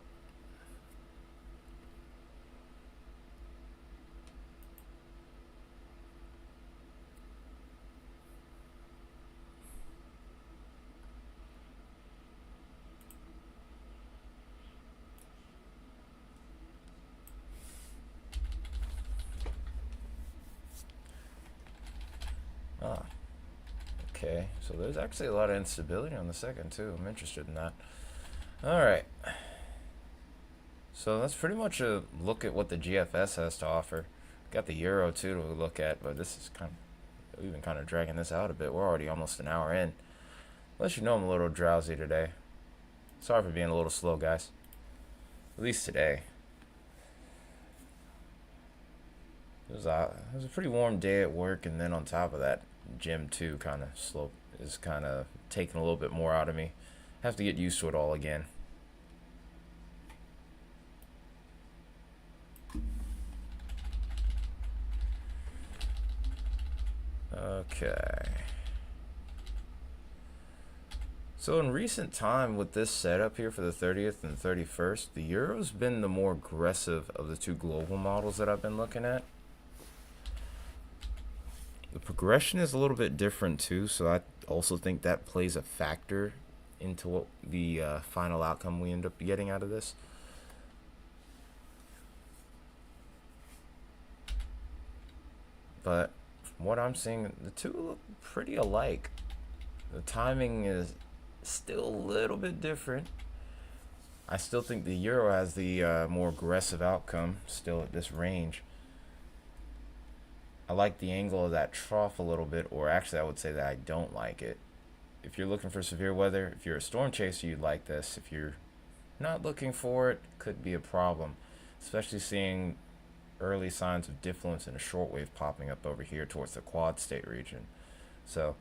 Ah, okay. So there's actually a lot of instability on the second too. I'm interested in that. All right. So that's pretty much a look at what the GFS has to offer. Got the Euro too to look at, but this is we've been kind of dragging this out a bit. We're already almost an hour in. Let you know I'm a little drowsy today. Sorry for being a little slow, guys. At least today. It was a pretty warm day at work, and then on top of that, gym too kind of slow is kind of taking a little bit more out of me. Have to get used to it all again. Okay. So in recent time with this setup here for the 30th and 31st, the Euro's been the more aggressive of the two global models that I've been looking at. The progression is a little bit different too, so I also think that plays a factor into what the final outcome we end up getting out of this. But from what I'm seeing, the two look pretty alike. The timing is still a little bit different. I still think the Euro has the more aggressive outcome still at this range. I like the angle of that trough a little bit, or actually, I would say that I don't like it. If you're looking for severe weather, if you're a storm chaser, you'd like this. If you're not looking for it, could be a problem, especially seeing early signs of diffluence and a shortwave popping up over here towards the quad state region. So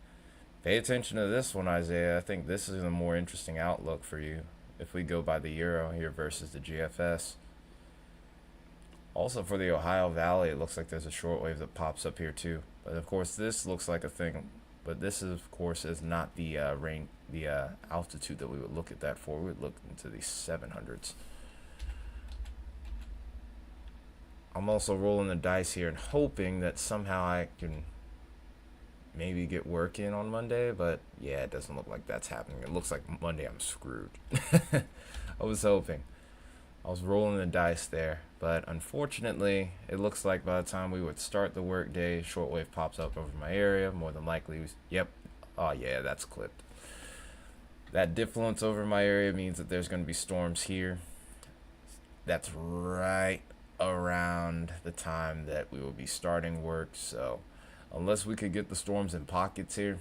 pay attention to this one, Isaiah. I think this is a more interesting outlook for you if we go by the Euro here versus the GFS. Also for the Ohio Valley, it looks like there's a shortwave that pops up here too. But of course, this looks like a thing. But this, is, of course, is not the altitude that we would look at that for. We would look into the 700s. I'm also rolling the dice here and hoping that somehow I can maybe get work in on Monday, but yeah, it doesn't look like that's happening. It looks like Monday I'm screwed. I was hoping. I was rolling the dice there, but unfortunately, it looks like by the time we would start the work day, shortwave pops up over my area. More than likely, yep. Oh yeah, that's clipped. That diffluence over my area means that there's going to be storms here. That's right around the time that we will be starting work, so unless we could get the storms in pockets here,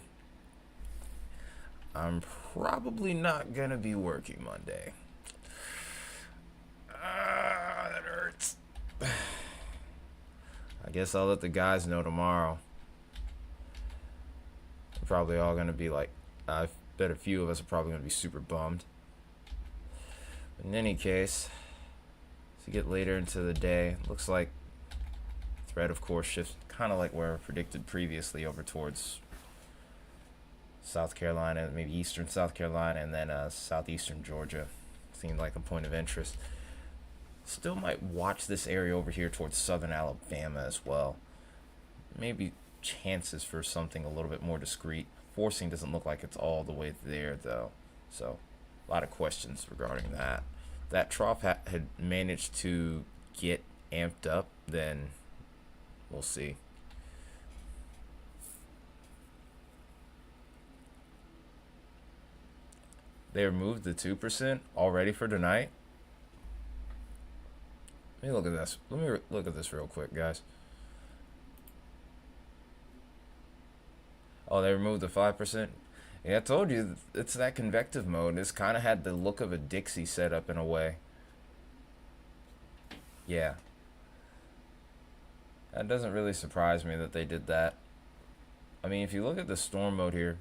I'm probably not going to be working Monday. That hurts. I guess I'll let the guys know tomorrow. They're probably all going to be like, I bet a few of us are probably going to be super bummed. But in any case, as we get later into the day, looks like thread, of course, shifts kind of like where I predicted previously over towards South Carolina, maybe eastern South Carolina, and then southeastern Georgia. Seemed like a point of interest. Still might watch this area over here towards southern Alabama as well. Maybe chances for something a little bit more discreet. Forcing doesn't look like it's all the way there, though. So, a lot of questions regarding that. If that trough had managed to get amped up, then we'll see. They removed the 2% already for tonight. Let me look at this. Let me look at this real quick, guys. Oh, they removed the 5%. Yeah, I told you it's that convective mode. It's kind of had the look of a Dixie setup in a way. Yeah. That doesn't really surprise me that they did that. I mean, if you look at the storm mode here,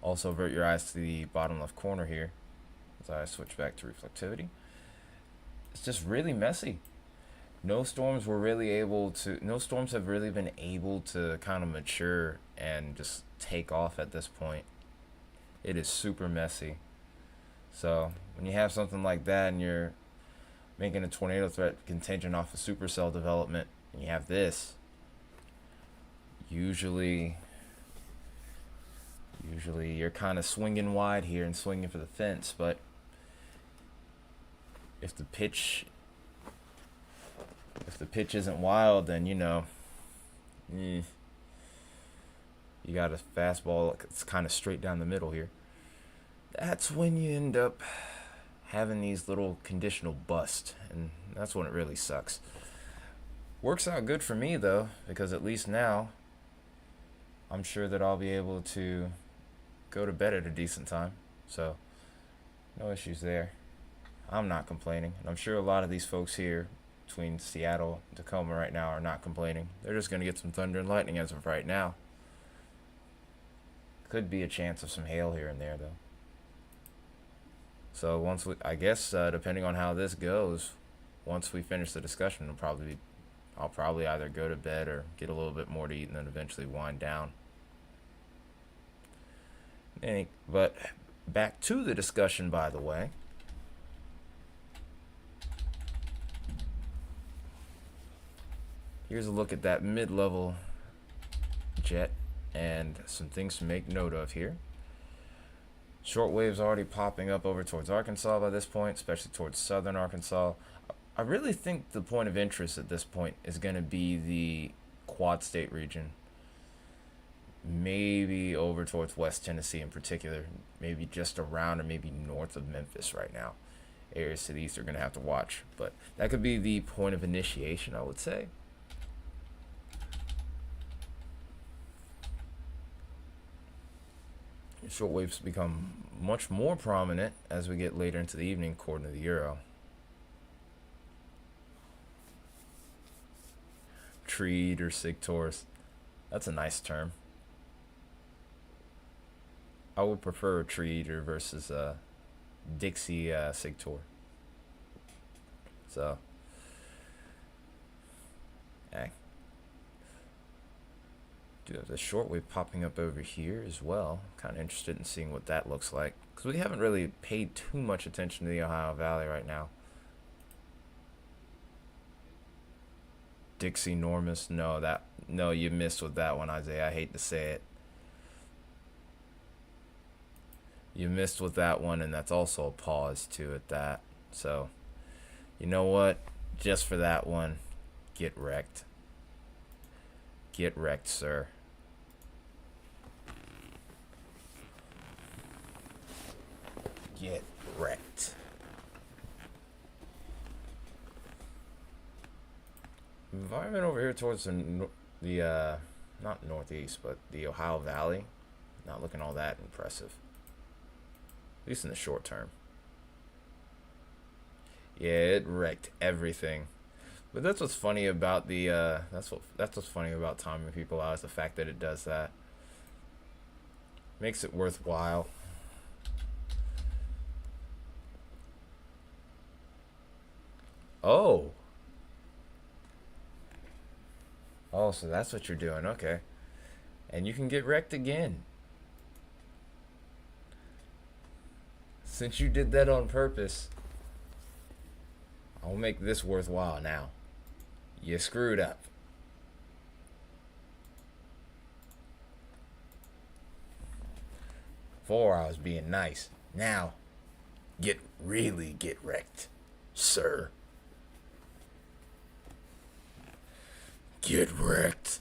also avert your eyes to the bottom left corner here as I switch back to reflectivity. It's just really messy. No storms have really been able to kind of mature and just take off at this point. It is super messy. So when you have something like that and you're making a tornado threat contingent off of supercell development, and you have this, usually you're kind of swinging wide here and swinging for the fence. But if the pitch isn't wild, then you you got a fastball that's kind of straight down the middle here. That's when you end up having these little conditional busts, and that's when it really sucks. Works out good for me though, because at least now I'm sure that I'll be able to go to bed at a decent time. So no issues there. I'm not complaining, and I'm sure a lot of these folks here between Seattle and Tacoma right now are not complaining. They're just going to get some thunder and lightning as of right now. Could be a chance of some hail here and there though. So once we, I guess, depending on how this goes, once we finish the discussion, I'll probably either go to bed or get a little bit more to eat and then eventually wind down. But back to the discussion, by the way. Here's a look at that mid-level jet and some things to make note of here. Shortwave's already popping up over towards Arkansas by this point, especially towards southern Arkansas. I really think the point of interest at this point is going to be the Quad State region. Maybe over towards West Tennessee in particular. Maybe just around or maybe north of Memphis right now. Areas to the east are going to have to watch. But that could be the point of initiation, I would say. Shortwaves become much more prominent as we get later into the evening according to the Euro. Treed or Sigtors. That's a nice term. I would prefer a Treed versus a Dixie Sigtor. So, hey. Do have the shortwave popping up over here as well. Kind of interested in seeing what that looks like, because we haven't really paid too much attention to the Ohio Valley right now. Dixie Normus, no, you missed with that one, Isaiah. I hate to say it. You missed with that one, and that's also a pause too at that. So, you know what? Just for that one, get wrecked. Get wrecked, sir. Get wrecked. Environment over here towards the not northeast, but the Ohio Valley, not looking all that impressive. At least in the short term. Yeah, it wrecked everything. But that's what's funny about the that's what's funny about timing people out, is the fact that it does that. Makes it worthwhile. Oh. Oh, so that's what you're doing. Okay. And you can get wrecked again. Since you did that on purpose, I'll make this worthwhile now. You screwed up. Before I was being nice. Now, really get wrecked, sir. Get wrecked.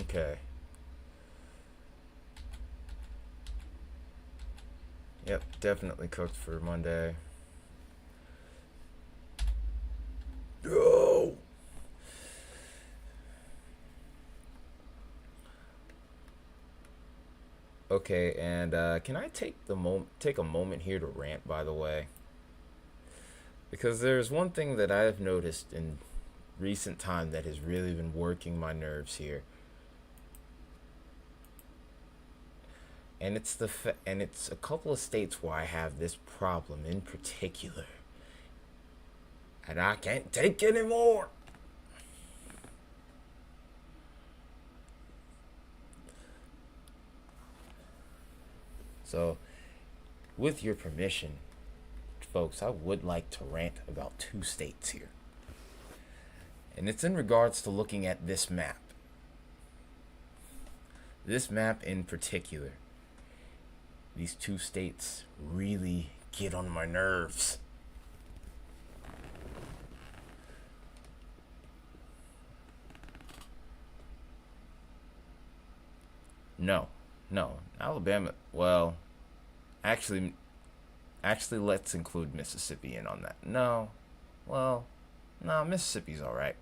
Okay. Yep, definitely cooked for Monday. No. Okay, and can I take a moment here to rant, by the way? Because there's one thing that I've noticed in recent time that has really been working my nerves here. And it's it's a couple of states where I have this problem in particular. And I can't take anymore. So, with your permission, folks, I would like to rant about two states here. And it's in regards to looking at this map. This map in particular. These two states really get on my nerves. No, no, Alabama. Well, actually, let's include Mississippi in on that. No, well, no, Mississippi's all right.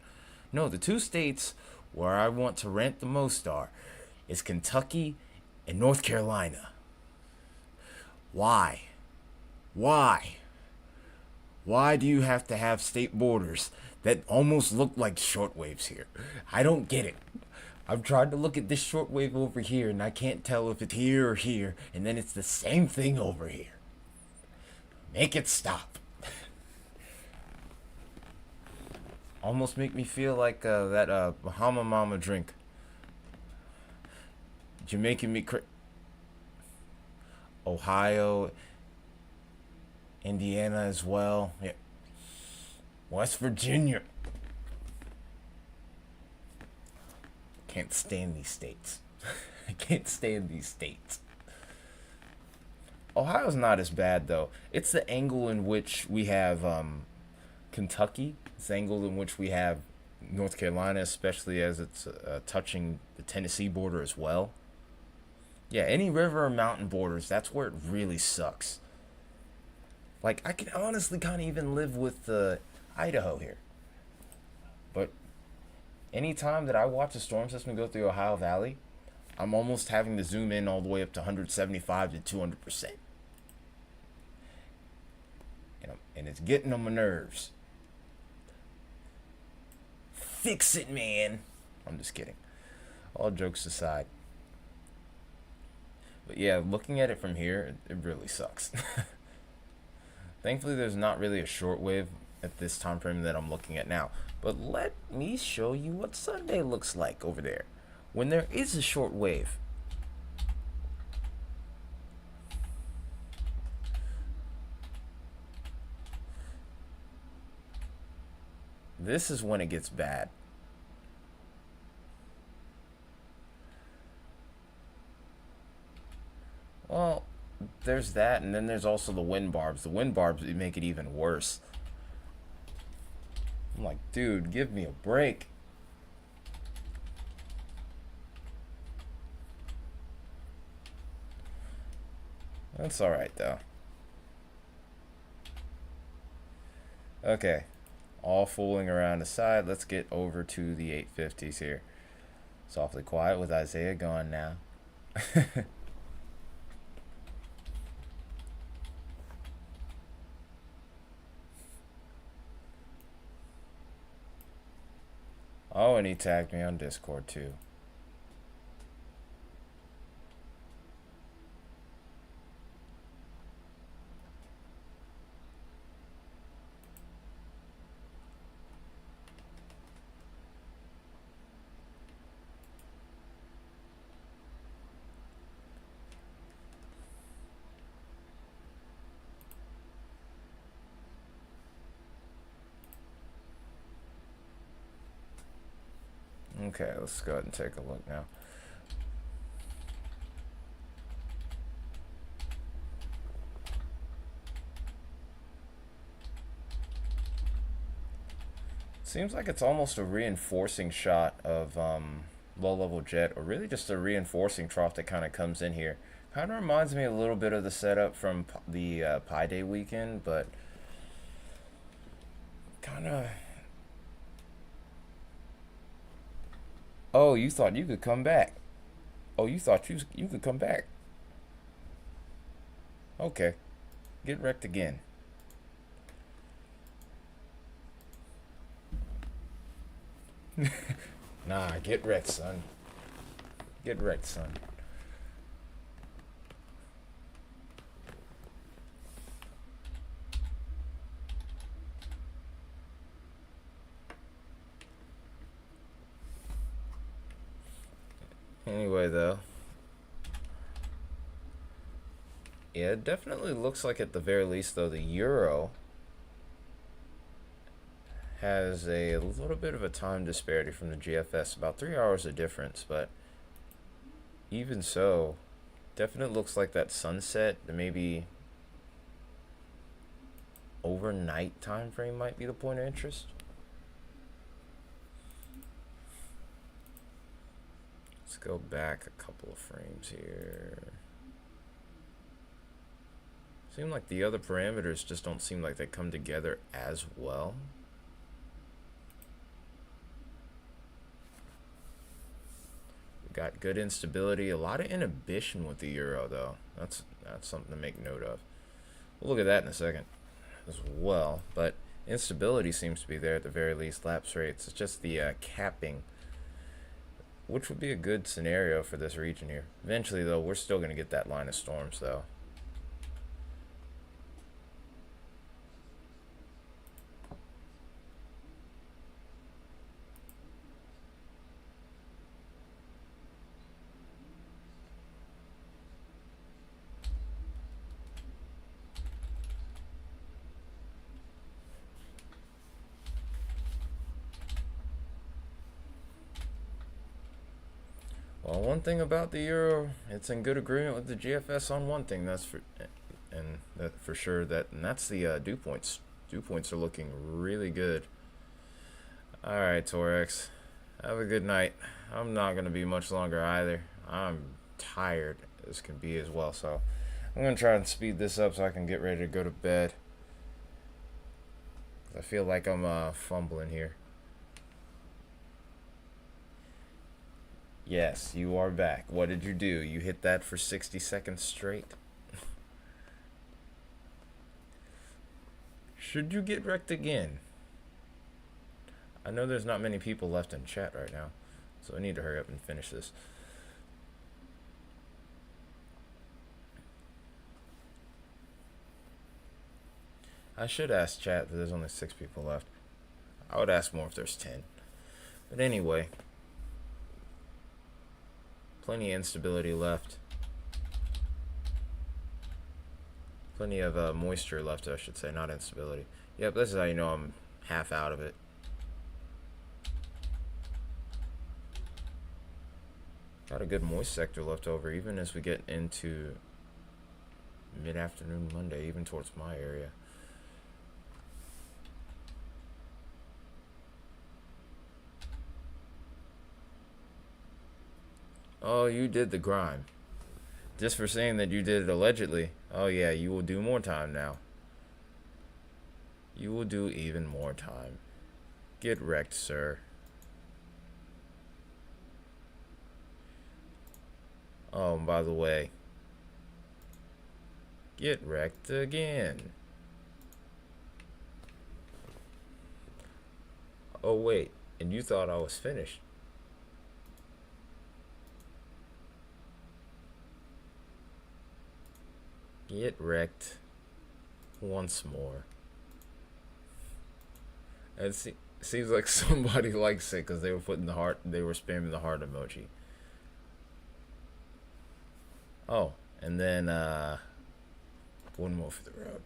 No, the two states where I want to rent the most are is Kentucky and North Carolina. Why? Why? Why do you have to have state borders that almost look like shortwaves here? I don't get it. I've tried to look at this shortwave over here and I can't tell if it's here or here, and then it's the same thing over here. Make it stop. Almost make me feel like that Bahama Mama drink. You're making me Ohio, Indiana as well. Yeah. West Virginia. Can't stand these states. I can't stand these states. Ohio's not as bad though. It's the angle in which we have Kentucky. It's the angle in which we have North Carolina, especially as it's touching the Tennessee border as well. Yeah, any river or mountain borders, that's where it really sucks. Like, I can honestly kind of even live with Idaho here. But anytime that I watch a storm system go through Ohio Valley, I'm almost having to zoom in all the way up to 175 to 200%. And it's getting on my nerves. Fix it, man. I'm just kidding. All jokes aside. But yeah, looking at it from here, it really sucks. Thankfully, there's not really a shortwave at this time frame that I'm looking at now. But let me show you what Sunday looks like over there when there is a shortwave. This is when it gets bad. Well, there's that, and then there's also the wind barbs. The wind barbs make it even worse. I'm like, dude, give me a break. That's alright, though. Okay. All fooling around aside, let's get over to the 850s here. Softly quiet with Isaiah gone now. Oh, and he tagged me on Discord too. Okay, let's go ahead and take a look now. Seems like it's almost a reinforcing shot of low-level jet, or really just a reinforcing trough that kind of comes in here. Kind of reminds me a little bit of the setup from the Pi Day weekend, but kind of... Oh, you thought you could come back. Oh, you thought you could come back. Okay. Get wrecked again. Nah, get wrecked, son. Get wrecked, son. Anyway, though. Yeah, it definitely looks like at the very least, though, the Euro has a little bit of a time disparity from the GFS, about 3 hours of difference, but even so, definitely looks like that sunset, maybe overnight time frame might be the point of interest. Let's go back a couple of frames here. Seem like the other parameters just don't seem like they come together as well. We got good instability, a lot of inhibition with the Euro though. That's something to make note of. We'll look at that in a second as well, but instability seems to be there at the very least. Lapse rates, it's just the capping, which would be a good scenario for this region here. Eventually though, we're still going to get that line of storms though. Well, one thing about the Euro, it's in good agreement with the GFS on one thing. That's for sure. And that's the dew points. Dew points are looking really good. All right, Torex, have a good night. I'm not gonna be much longer either. I'm tired as can be as well, so I'm gonna try and speed this up so I can get ready to go to bed. I feel like I'm fumbling here. Yes, you are back. What did you do? You hit that for 60 seconds straight? Should you get wrecked again? I know there's not many people left in chat right now, so I need to hurry up and finish this. I should ask chat, but there's only 6 people left. I would ask more if there's 10. But anyway, plenty of instability left. Plenty of moisture left, I should say, not instability. Yep, this is how you know I'm half out of it. Got a good moist sector left over, even as we get into mid-afternoon Monday, even towards my area. Oh, you did the grime. Just for saying that you did it allegedly. Oh yeah, you will do more time now. You will do even more time. Get wrecked, sir. Oh, and by the way, get wrecked again. Oh wait, and you thought I was finished. Get wrecked once more. It seems like somebody likes it because they were putting the heart, they were spamming the heart emoji. Oh, and then one more for the road.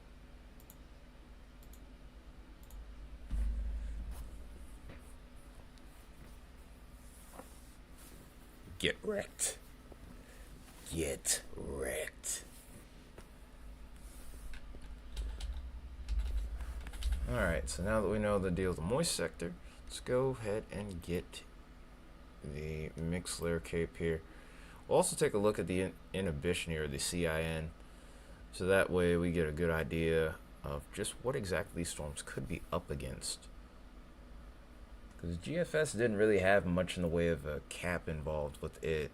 Get wrecked. Get wrecked. Alright, so now that we know the deal with the moist sector, let's go ahead and get the mixed layer cape here. We'll also take a look at the inhibition here, the CIN, so that way we get a good idea of just what exactly these storms could be up against. Because GFS didn't really have much in the way of a cap involved with it.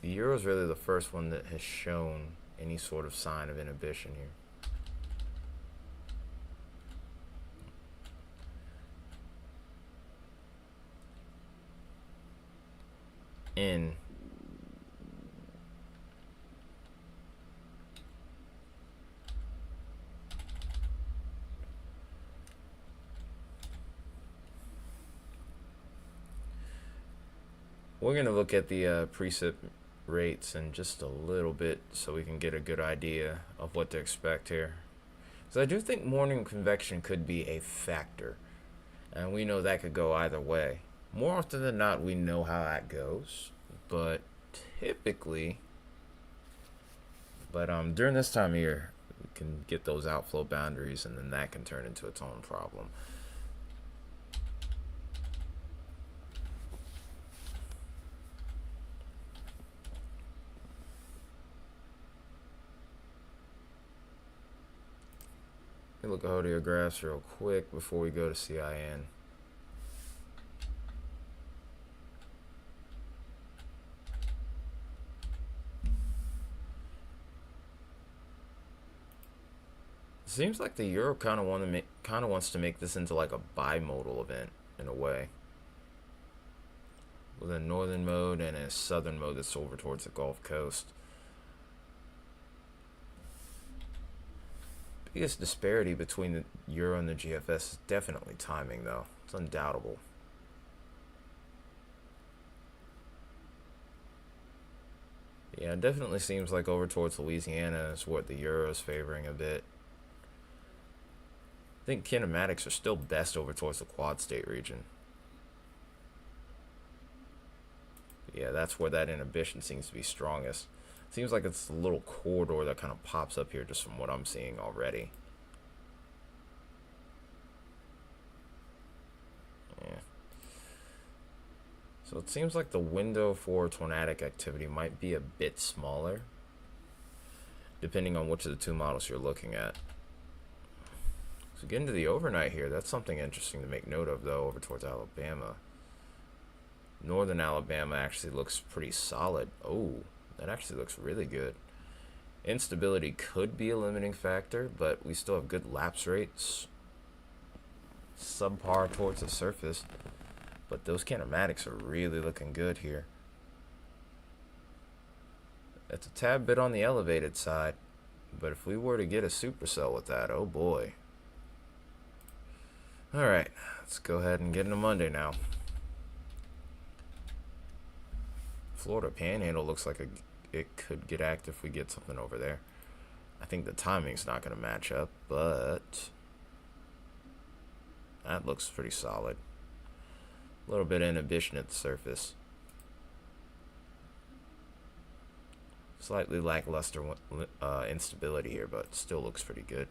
The Euro is really the first one that has shown any sort of sign of inhibition here. In we're going to look at the precip rates in just a little bit so we can get a good idea of what to expect here. So I do think morning convection could be a factor, and we know that could go either way. More often than not, we know how that goes, but typically, during this time of year, we can get those outflow boundaries, and then that can turn into its own problem. me look at hodiographs real quick before we go to CIN. Seems like the Euro kind of wants to make this into like a bimodal event in a way, with a northern mode and a southern mode that's over towards the Gulf Coast. Biggest disparity between the Euro and the GFS is definitely timing, though. It's undoubtable. Yeah, it definitely seems like over towards Louisiana is what the Euro is favoring a bit. I think kinematics are still best over towards the quad state region. Yeah, that's where that inhibition seems to be strongest. Seems like it's a little corridor that kind of pops up here just from what I'm seeing already. Yeah. So it seems like the window for tornadic activity might be a bit smaller, depending on which of the two models you're looking at. So getting to the overnight here, that's something interesting to make note of, though, over towards Alabama. Northern Alabama actually looks pretty solid. Oh, that actually looks really good. Instability could be a limiting factor, but we still have good lapse rates. Subpar towards the surface. But those kinematics are really looking good here. It's a tad bit on the elevated side. But if we were to get a supercell with that, oh boy. Alright, let's go ahead and get into Monday now. Florida Panhandle looks like it could get active if we get something over there. I think the timing's not going to match up, but that looks pretty solid. A little bit of inhibition at the surface. Slightly lackluster instability here, but still looks pretty good.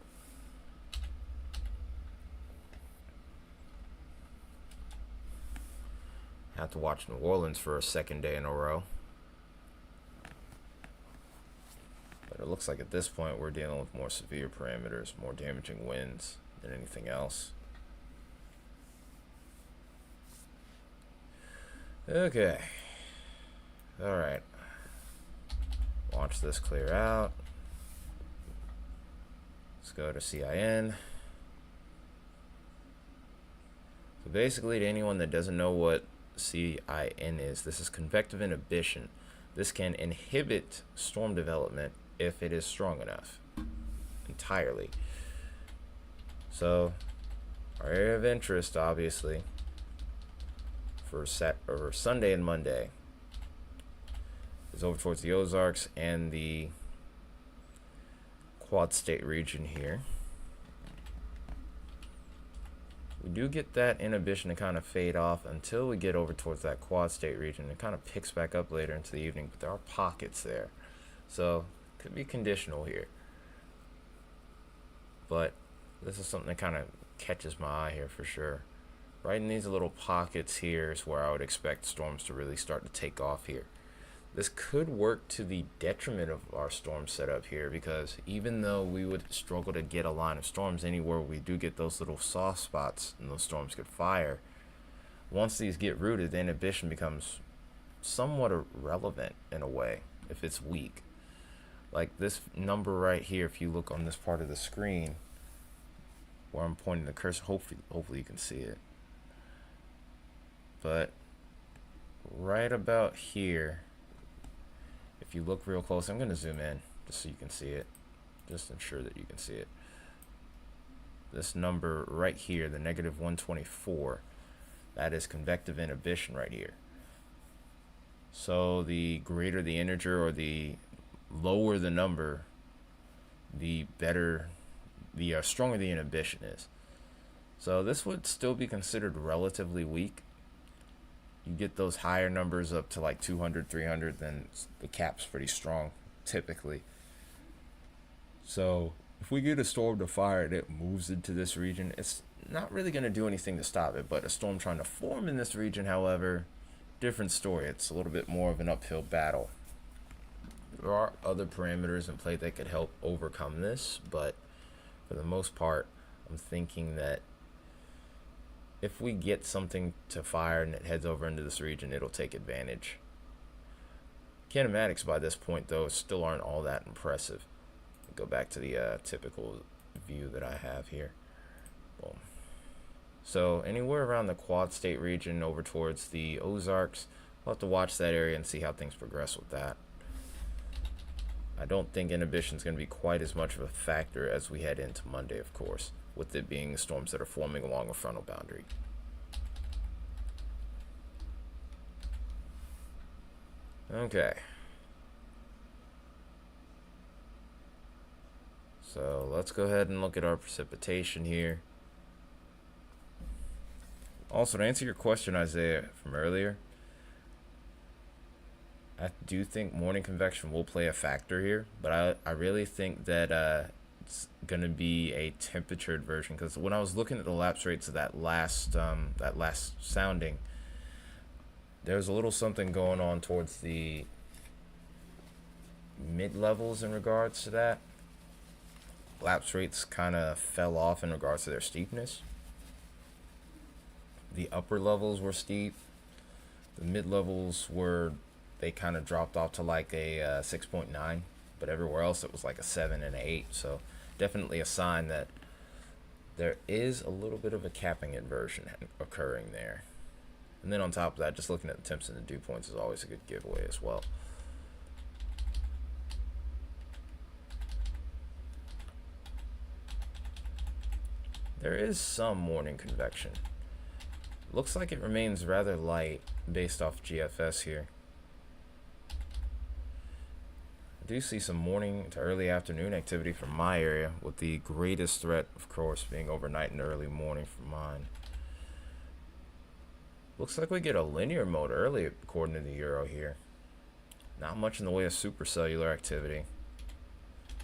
Have to watch New Orleans for a second day in a row. But it looks like at this point we're dealing with more severe parameters, more damaging winds than anything else. Okay. Alright. Watch this clear out. Let's go to CIN. So basically, to anyone that doesn't know what CIN is, this is convective inhibition. This can inhibit storm development if it is strong enough. Entirely. So, our area of interest, obviously, for Sunday and Monday is over towards the Ozarks and the quad state region here. We do get that inhibition to kind of fade off until we get over towards that quad state region. It kind of picks back up later into the evening, but there are pockets there. So, could be conditional here. But this is something that kind of catches my eye here for sure. Right in these little pockets here is where I would expect storms to really start to take off here. This could work to the detriment of our storm setup here, because even though we would struggle to get a line of storms anywhere we do get those little soft spots and those storms could fire, once these get rooted, the inhibition becomes somewhat irrelevant in a way if it's weak. Like this number right here, if you look on this part of the screen where I'm pointing the cursor, hopefully you can see it. But right about here, if you look real close, I'm going to zoom in just so you can see it. Just ensure that you can see it. This number right here, the negative 124, that is convective inhibition right here. So the greater the integer or the lower the number, the better, the stronger the inhibition is. So this would still be considered relatively weak. You get those higher numbers up to like 200, 300, then the cap's pretty strong, typically. So if we get a storm to fire and it moves into this region, it's not really going to do anything to stop it. But a storm trying to form in this region, however, different story. It's a little bit more of an uphill battle. There are other parameters in play that could help overcome this, but for the most part, I'm thinking that if we get something to fire and it heads over into this region, it'll take advantage. Kinematics by this point, though, still aren't all that impressive. Go back to the typical view that I have here. Boom. So anywhere around the Quad State region over towards the Ozarks, we'll have to watch that area and see how things progress with that. I don't think inhibition is going to be quite as much of a factor as we head into Monday, of course, with it being the storms that are forming along a frontal boundary. Okay. So let's go ahead and look at our precipitation here. Also, to answer your question, Isaiah, from earlier, I do think morning convection will play a factor here, but I really think that it's going to be a temperatured version, because when I was looking at the lapse rates of that last sounding, there was a little something going on towards the mid levels in regards to that. Lapse rates kind of fell off in regards to their steepness. The upper levels were steep. The mid levels they kind of dropped off to like a 6.9, but everywhere else it was like a 7 and an 8. So definitely a sign that there is a little bit of a capping inversion occurring there. And then on top of that, just looking at the temps and the dew points is always a good giveaway as well. There is some morning convection. Looks like it remains rather light based off GFS here. I do see some morning to early afternoon activity from my area, with the greatest threat, of course, being overnight and early morning for mine. Looks like we get a linear mode early according to the Euro here. Not much in the way of supercellular activity.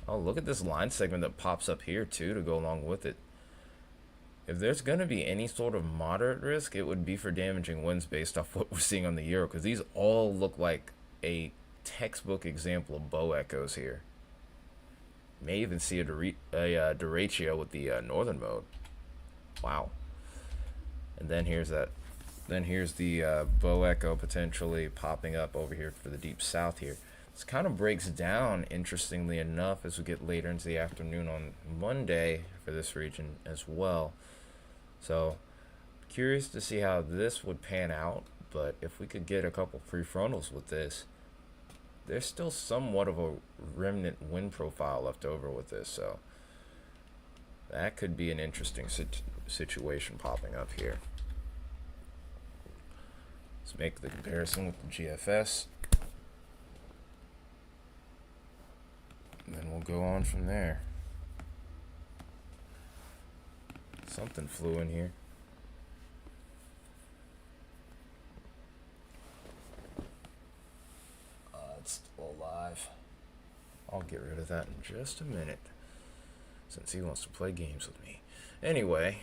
Oh, look at this line segment that pops up here too to go along with it. If there's going to be any sort of moderate risk, it would be for damaging winds based off what we're seeing on the Euro, because these all look like a textbook example of bow echoes here. May even see a derecho with the northern mode. Wow. And then here's the bow echo potentially popping up over here for the deep south here. This kind of breaks down, interestingly enough, as we get later into the afternoon on Monday for this region as well. So, curious to see how this would pan out, but if we could get a couple prefrontals with this, there's still somewhat of a remnant wind profile left over with this, so that could be an interesting situation popping up here. Let's make the comparison with the GFS, and then we'll go on from there. Something flew in here. It's still alive. I'll get rid of that in just a minute, since he wants to play games with me. Anyway.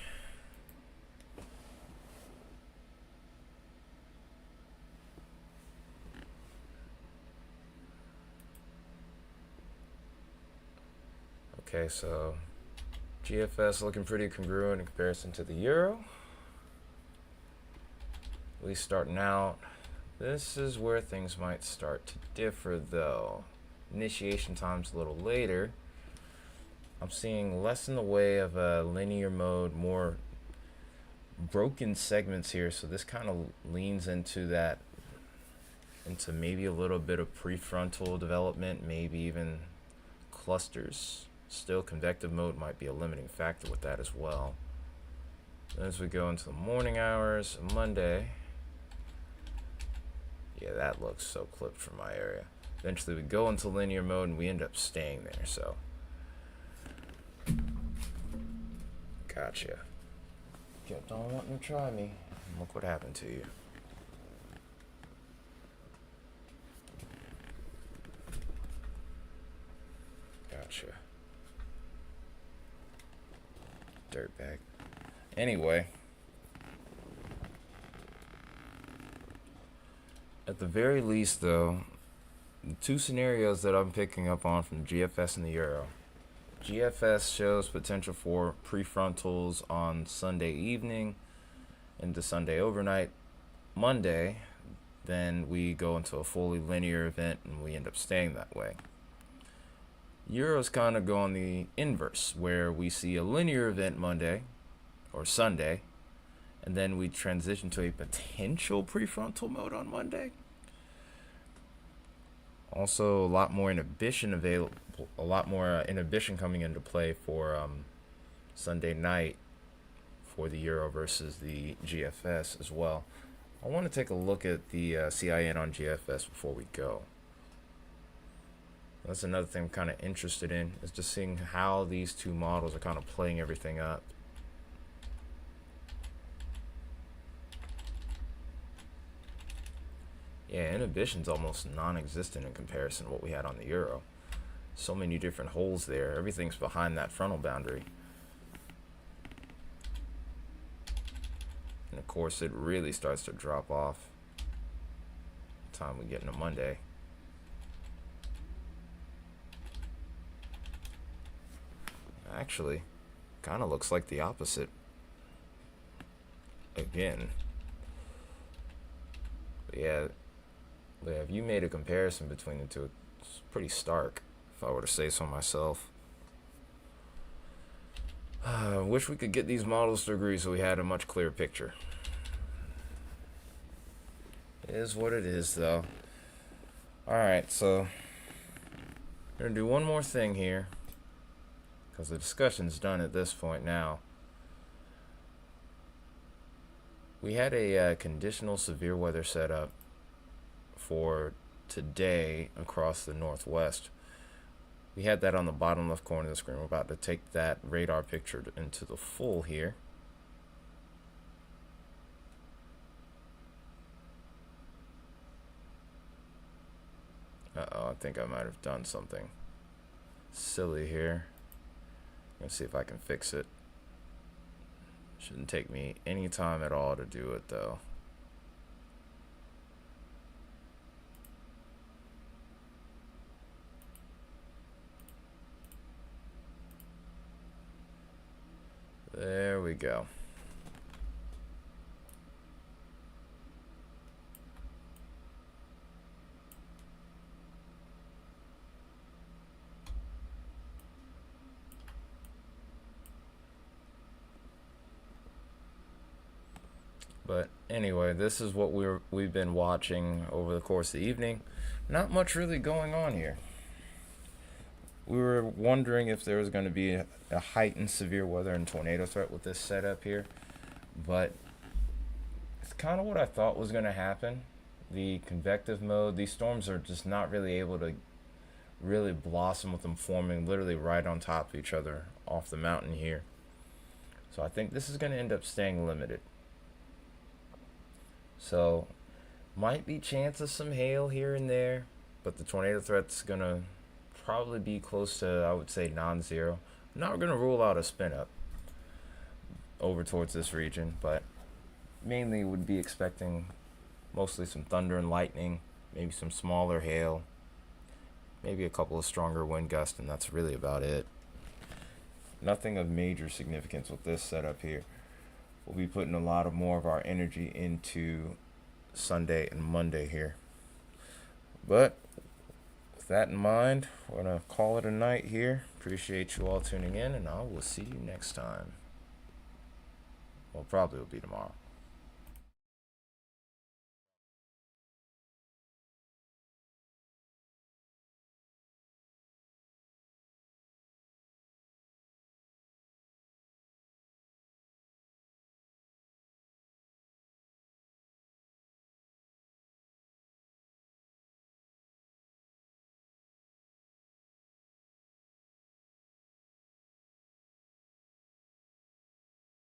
Okay, so GFS looking pretty congruent in comparison to the Euro. At least starting out. This is where things might start to differ, though. Initiation time's a little later. I'm seeing less in the way of a linear mode, more broken segments here, so this kind of leans into maybe a little bit of prefrontal development, maybe even clusters. Still, convective mode might be a limiting factor with that as well. As we go into the morning hours, Monday, yeah, that looks so clipped from my area. Eventually we go into linear mode and we end up staying there, so. Gotcha. Kept on wanting to try me. And look what happened to you. Gotcha. Dirtbag. Anyway. At the very least, though, the two scenarios that I'm picking up on from the GFS and the Euro, GFS shows potential for prefrontals on Sunday evening into Sunday overnight. Monday, then we go into a fully linear event and we end up staying that way. Euros kind of go on the inverse, where we see a linear event Monday or Sunday, and then we transition to a potential prefrontal mode on Monday. Also, a lot more inhibition available, a lot more inhibition coming into play for Sunday night for the Euro versus the GFS as well. I want to take a look at the CIN on GFS before we go. That's another thing I'm kind of interested in, is just seeing how these two models are kind of playing everything up. Yeah, inhibition's almost non-existent in comparison to what we had on the Euro. So many different holes there. Everything's behind that frontal boundary. And of course, it really starts to drop off by the time we get into Monday. Actually, kind of looks like the opposite. Again. But yeah, if you made a comparison between the two, it's pretty stark, if I were to say so myself. I wish we could get these models to agree so we had a much clearer picture. It is what it is, though. Alright, so I'm going to do one more thing here, because the discussion's done at this point now. We had a conditional severe weather setup for today across the northwest. We had that on the bottom left corner of the screen. We're about to take that radar picture into the full here. Uh-oh, I think I might have done something silly here. Let's see if I can fix it. Shouldn't take me any time at all to do it, though. There we go. But anyway, this is what we've been watching over the course of the evening. Not much really going on here. We were wondering if there was going to be a heightened severe weather and tornado threat with this setup here, but it's kind of what I thought was going to happen. The convective mode, these storms are just not really able to really blossom with them forming literally right on top of each other off the mountain here. So I think this is going to end up staying limited. So might be chance of some hail here and there, but the tornado threat's going to probably be close to, I would say, non-zero. I'm not going to rule out a spin up over towards this region, but mainly would be expecting mostly some thunder and lightning, maybe some smaller hail, maybe a couple of stronger wind gusts, and that's really about it. Nothing of major significance with this setup here. We'll be putting a lot of more of our energy into Sunday and Monday here. But with that in mind, we're going to call it a night here. Appreciate you all tuning in, and I will see you next time. Well, probably will be tomorrow.